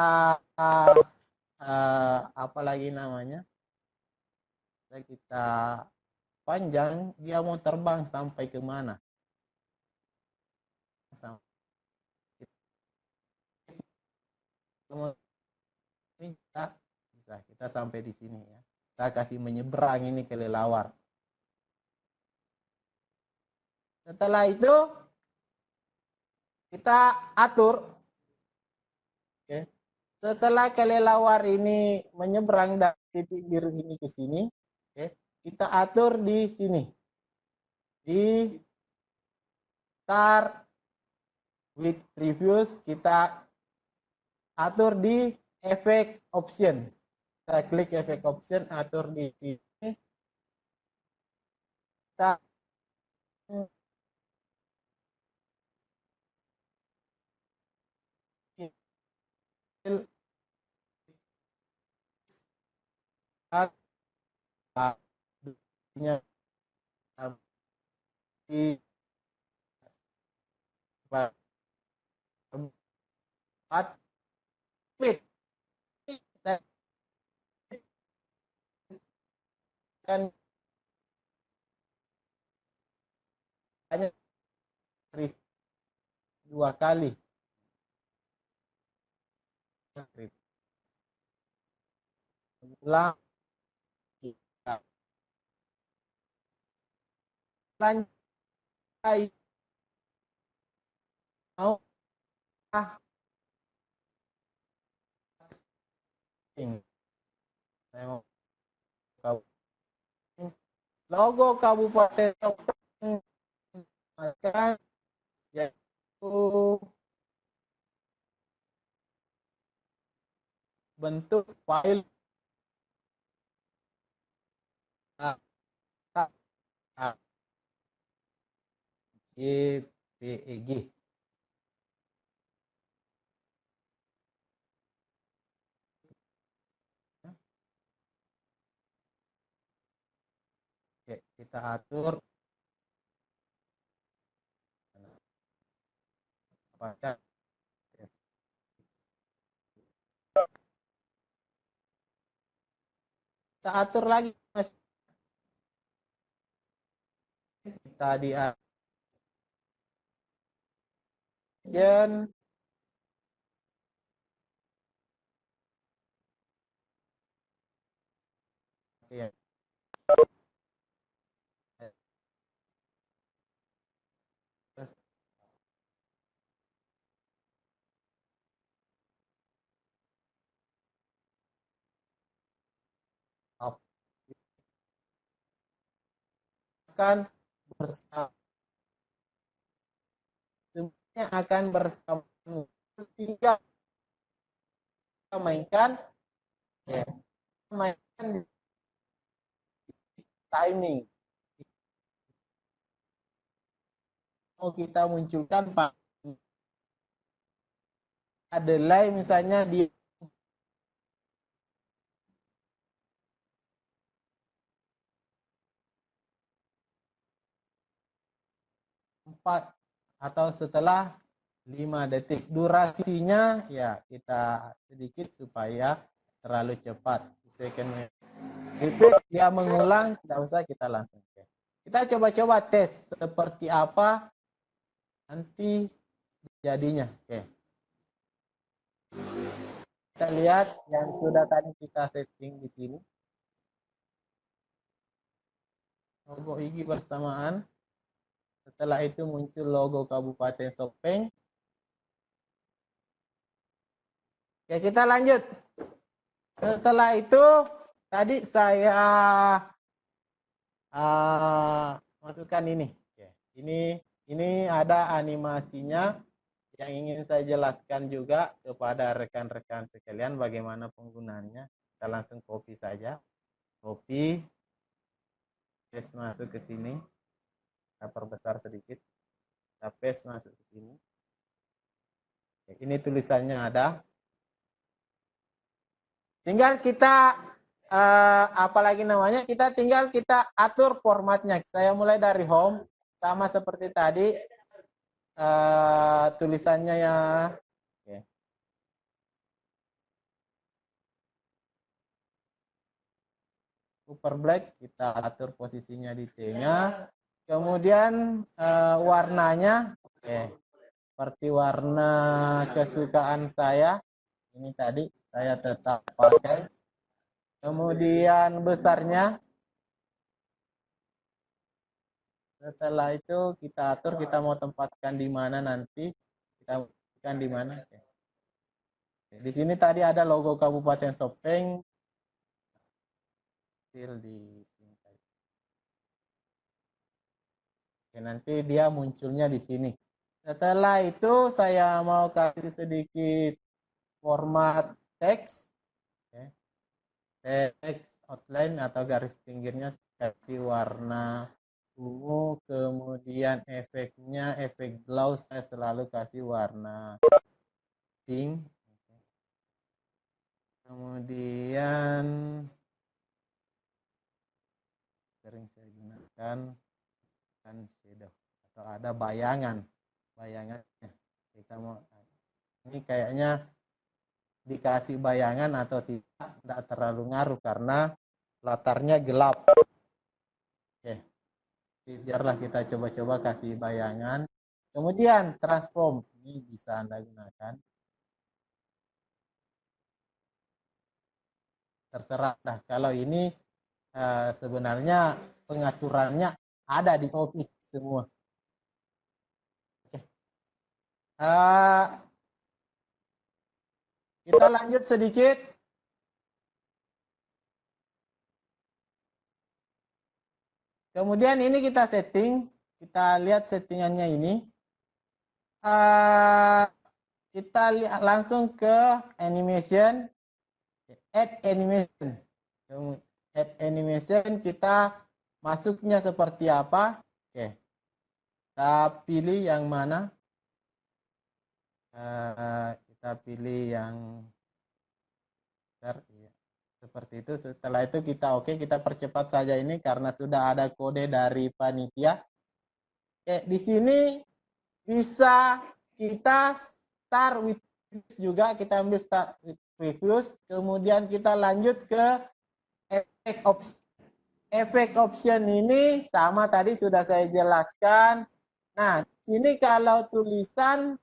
S2: apa lagi namanya? Bisa kita panjang, dia mau terbang sampai ke mana? Ini bisa kita sampai di sini ya. Kita kasih menyeberang ini kelelawar. Setelah itu kita atur. Oke. Setelah kelelawar ini menyeberang dari titik biru ini ke sini, oke, kita atur di sini. Di start with previews, kita atur di efek option. Kita klik efek option, atur di sini. Kita di kan hanya 2 kali. Ulang. Lanjut. Mau saya mau logo Kabupaten Sopeng, maka yaitu bentuk file JPEG. Oke, kita atur apakah kita atur lagi Mas. Kita di action ya. Akan bersama yang akan bersama tinggal mainkan, ya, mainkan timing. Mau kita munculkan Pak delay misalnya di 4 atau setelah 5 detik. Durasinya ya kita sedikit supaya terlalu cepat. Second repeat, dia mengulang, tidak usah kita langsung. Kita coba-coba tes seperti apa nanti jadinya. Oke. Kita lihat yang sudah tadi kita setting di sini. Logo IG bersamaan. Setelah itu muncul logo Kabupaten Sopeng. Oke, kita lanjut. Setelah itu tadi saya masukkan ini. Ini ada animasinya yang ingin saya jelaskan juga kepada rekan-rekan sekalian bagaimana penggunaannya. Kita langsung copy saja. Copy, paste masuk ke sini. Kita perbesar sedikit. Kita paste masuk ke sini. Ini tulisannya ada. Tinggal kita apalagi namanya, kita tinggal kita atur formatnya. Saya mulai dari home sama seperti tadi tulisannya ya. Okay. Super black kita atur posisinya di tengah. Kemudian warnanya, seperti warna kesukaan saya. Ini tadi saya tetap pakai. Kemudian besarnya. Setelah itu kita atur, kita mau tempatkan di mana nanti. Kita tempatkan di mana. Di sini tadi ada logo Kabupaten Sopeng. Di sini. Oke, nanti dia munculnya di sini. Setelah itu saya mau kasih sedikit format teks. Teks outline atau garis pinggirnya kasih warna ungu, kemudian efeknya, efek glow saya selalu kasih warna pink. Kemudian sering saya gunakan kan shadow atau ada bayangannya. Kita mau ini kayaknya dikasih bayangan atau tidak terlalu ngaruh karena latarnya gelap. Oke. Biarlah kita coba-coba kasih bayangan. Kemudian transform ini bisa Anda gunakan. Terserah. Nah, kalau ini sebenarnya pengaturannya ada di Office semua. Oke. Kita lanjut sedikit. Kemudian ini kita setting. Kita lihat settingannya ini. Kita langsung ke animation. Add animation. Add animation kita masuknya seperti apa. Oke. Kita pilih yang mana. Kita pilih yang seperti itu. Setelah itu kita kita percepat saja ini karena sudah ada kode dari panitia. Oke, di sini bisa kita start with juga, kita ambil start with previous, kemudian kita lanjut ke efek option. Efek option ini sama tadi sudah saya jelaskan. Nah, ini kalau tulisan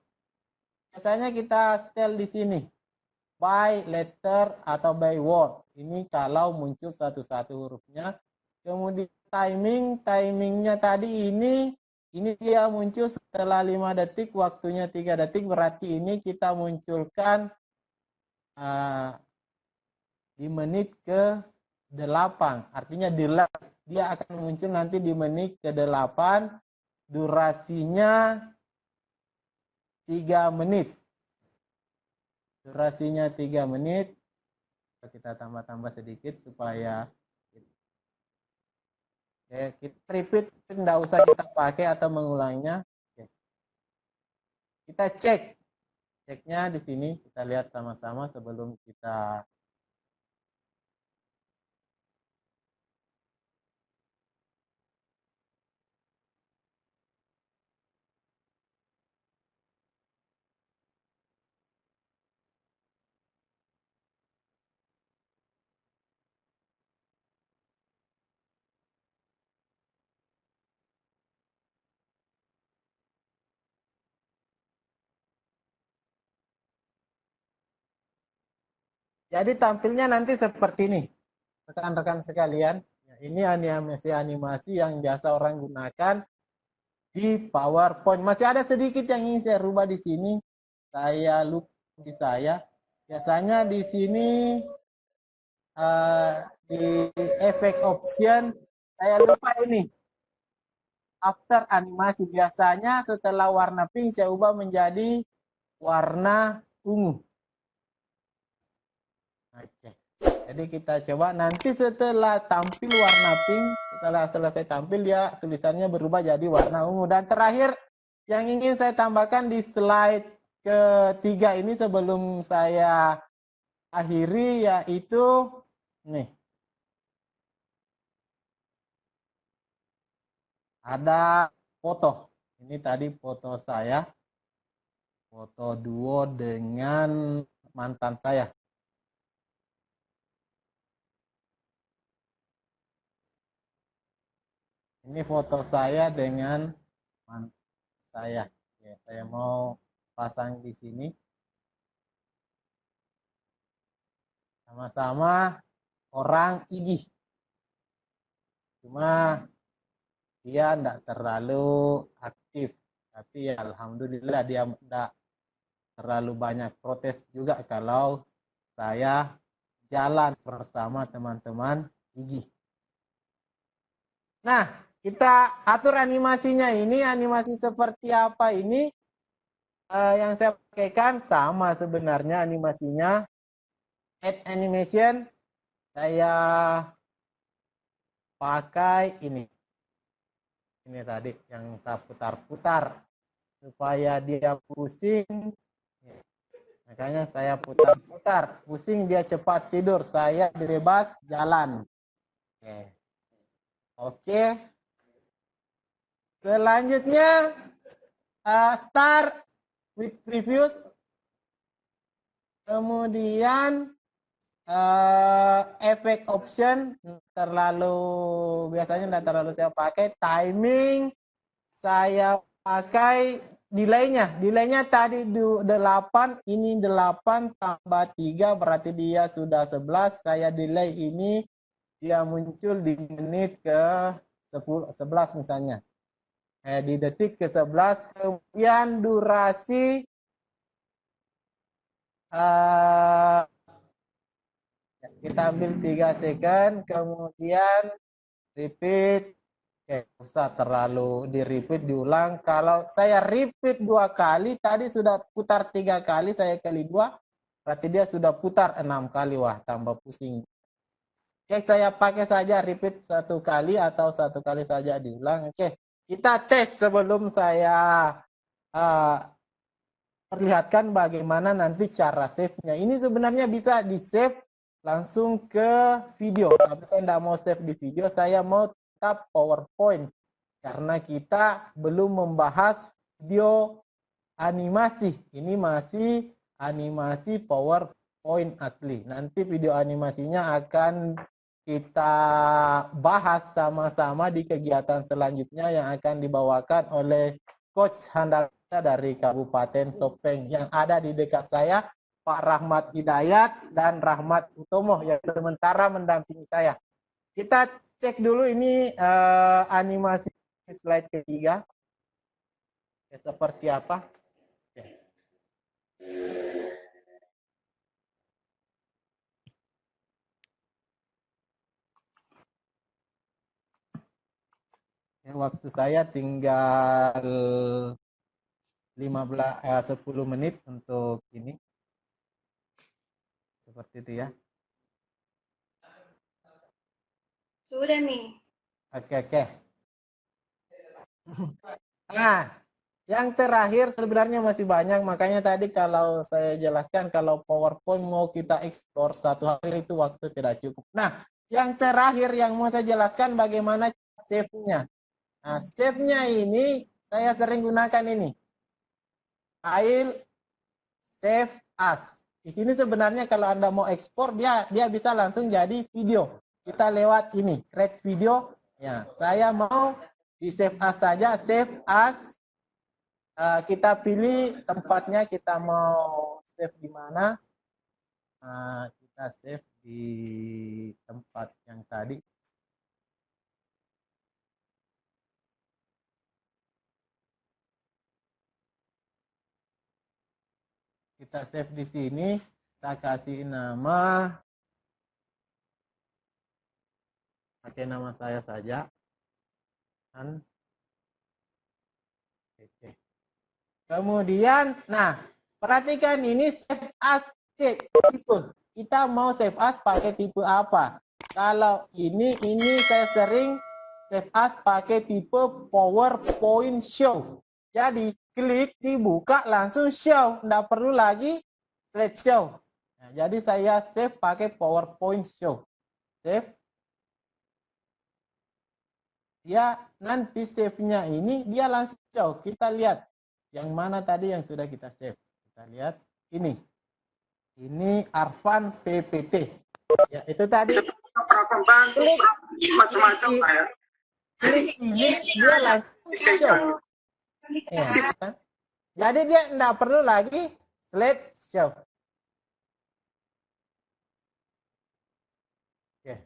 S2: biasanya kita setel di sini. By letter atau by word. Ini kalau muncul satu-satu hurufnya. Kemudian timingnya tadi ini dia muncul setelah 5 detik, waktunya 3 detik, berarti ini kita munculkan di menit ke 8. Artinya dia akan muncul nanti di menit ke 8. Durasinya 3 menit. Durasinya 3 menit. Kita tambah-tambah sedikit supaya kita repeat, tidak usah kita pakai atau mengulangnya. Kita ceknya di sini, kita lihat sama-sama sebelum kita jadi tampilnya nanti seperti ini, rekan-rekan sekalian. Ini animasi-animasi yang biasa orang gunakan di PowerPoint. Masih ada sedikit yang ingin saya rubah di sini. Saya lupa di saya. Biasanya di sini di efek option saya lupa ini. After animasi biasanya setelah warna pink saya ubah menjadi warna ungu. Oke. Jadi kita coba nanti setelah tampil warna pink, setelah selesai tampil dia tulisannya berubah jadi warna ungu. Dan terakhir yang ingin saya tambahkan di slide ketiga ini sebelum saya akhiri yaitu nih. Ada foto. Ini tadi foto saya. Foto duo dengan mantan saya. Ini foto saya dengan mantan saya. Ya, saya mau pasang di sini. Sama-sama orang Igih. Cuma dia tidak terlalu aktif. Tapi ya alhamdulillah dia tidak terlalu banyak protes juga kalau saya jalan bersama teman-teman Igih. Nah, kita atur animasinya ini, animasi seperti apa ini yang saya pakaikan sama sebenarnya animasinya. Add animation, saya pakai ini. Ini tadi yang tak putar-putar supaya dia pusing. Makanya saya putar-putar, pusing dia cepat tidur, saya bebas jalan. Oke. Selanjutnya start with previews. Kemudian efek option biasanya tidak terlalu saya pakai. Timing saya pakai delaynya tadi 8, ini 8 tambah 3 berarti dia sudah 11. Saya delay ini dia muncul di menit ke 11 misalnya. Di detik ke 11. Kemudian durasi kita ambil 3 second, kemudian repeat. Usah terlalu di repeat, diulang. Kalau saya repeat 2 kali, tadi sudah putar 3 kali, saya kali 2, berarti dia sudah putar 6 kali. Wah, tambah pusing. Oke, saya pakai saja repeat 1 kali atau 1 kali saja diulang. Oke, kita tes sebelum saya perlihatkan bagaimana nanti cara save-nya. Ini sebenarnya bisa di-save langsung ke video. Tapi saya tidak mau save di video, saya mau tetap PowerPoint. Karena kita belum membahas video animasi. Ini masih animasi PowerPoint asli. Nanti video animasinya akan kita bahas sama-sama di kegiatan selanjutnya yang akan dibawakan oleh Coach Handal dari Kabupaten Sopeng yang ada di dekat saya, Pak Rahmat Hidayat dan Rahmat Utomo yang sementara mendampingi saya. Kita cek dulu ini animasi slide ketiga. Seperti apa? Waktu saya tinggal 10 menit untuk ini. Seperti itu ya.
S1: Sudah nih.
S2: Oke. Nah, yang terakhir sebenarnya masih banyak, makanya tadi kalau saya jelaskan kalau PowerPoint mau kita ekspor 1 hari itu waktu tidak cukup. Nah, yang terakhir yang mau saya jelaskan bagaimana save-nya. Nah, save-nya ini saya sering gunakan ini. File save as. Di sini sebenarnya kalau Anda mau ekspor dia bisa langsung jadi video. Kita lewat ini, create video. Ya, saya mau di save as saja, save as. Kita pilih tempatnya, kita mau save di mana. Kita save di tempat yang tadi. Kita save di sini, kita kasih nama, pakai nama saya saja. Oke. Kemudian, nah, perhatikan ini save as tipe. Kita mau save as pakai tipe apa? Kalau ini saya sering save as pakai tipe PowerPoint show. Jadi klik dibuka langsung show, nggak perlu lagi slideshow. Nah, jadi saya save pakai PowerPoint show. Save. Ya, nanti save-nya ini dia langsung show. Kita lihat yang mana tadi yang sudah kita save. Kita lihat ini. Ini Arfan PPT. Ya, itu tadi. Klik macam-macam ya. Klik ini dia langsung show. Ya. Jadi dia tidak perlu lagi slideshow. Oke.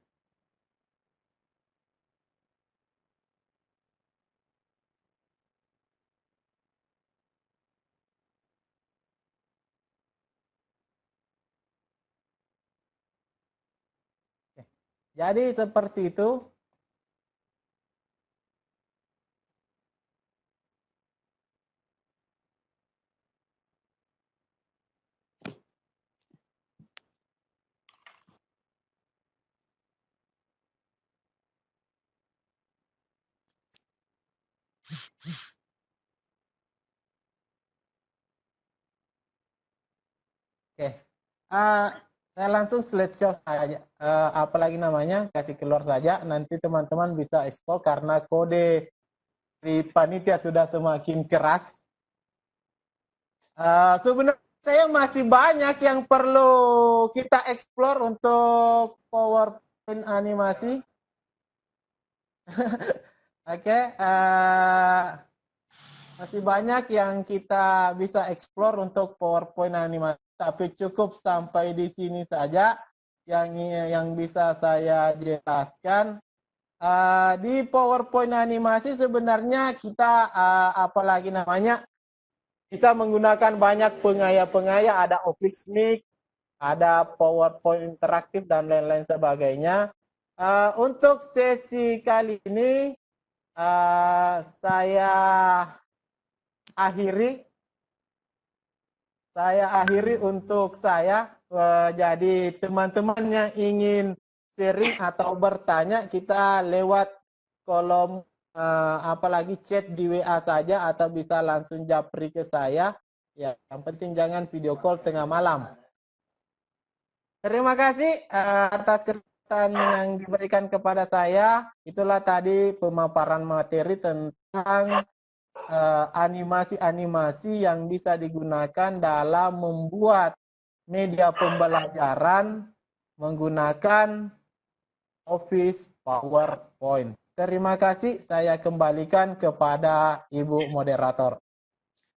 S2: Jadi seperti itu. Oke, saya langsung slideshow saja. Apalagi namanya, kasih keluar saja. Nanti teman-teman bisa ekspor karena kode di panitia sudah semakin keras. Sebenarnya saya masih banyak yang perlu kita eksplor untuk PowerPoint animasi. Oke, masih banyak yang kita bisa eksplor untuk PowerPoint animasi. Tapi cukup sampai di sini saja yang bisa saya jelaskan. Di PowerPoint animasi sebenarnya kita apalagi namanya bisa menggunakan banyak pengaya-pengaya, ada OfficeMix, ada PowerPoint interaktif dan lain-lain sebagainya. Untuk sesi kali ini saya akhiri untuk saya. Jadi teman-teman yang ingin sharing atau bertanya, kita lewat kolom apalagi chat di WA saja atau bisa langsung japri ke saya. Ya, yang penting jangan video call tengah malam. Terima kasih atas kesempatan yang diberikan kepada saya. Itulah tadi pemaparan materi tentang animasi-animasi yang bisa digunakan dalam membuat media pembelajaran menggunakan Office PowerPoint. Terima kasih, saya kembalikan kepada Ibu Moderator.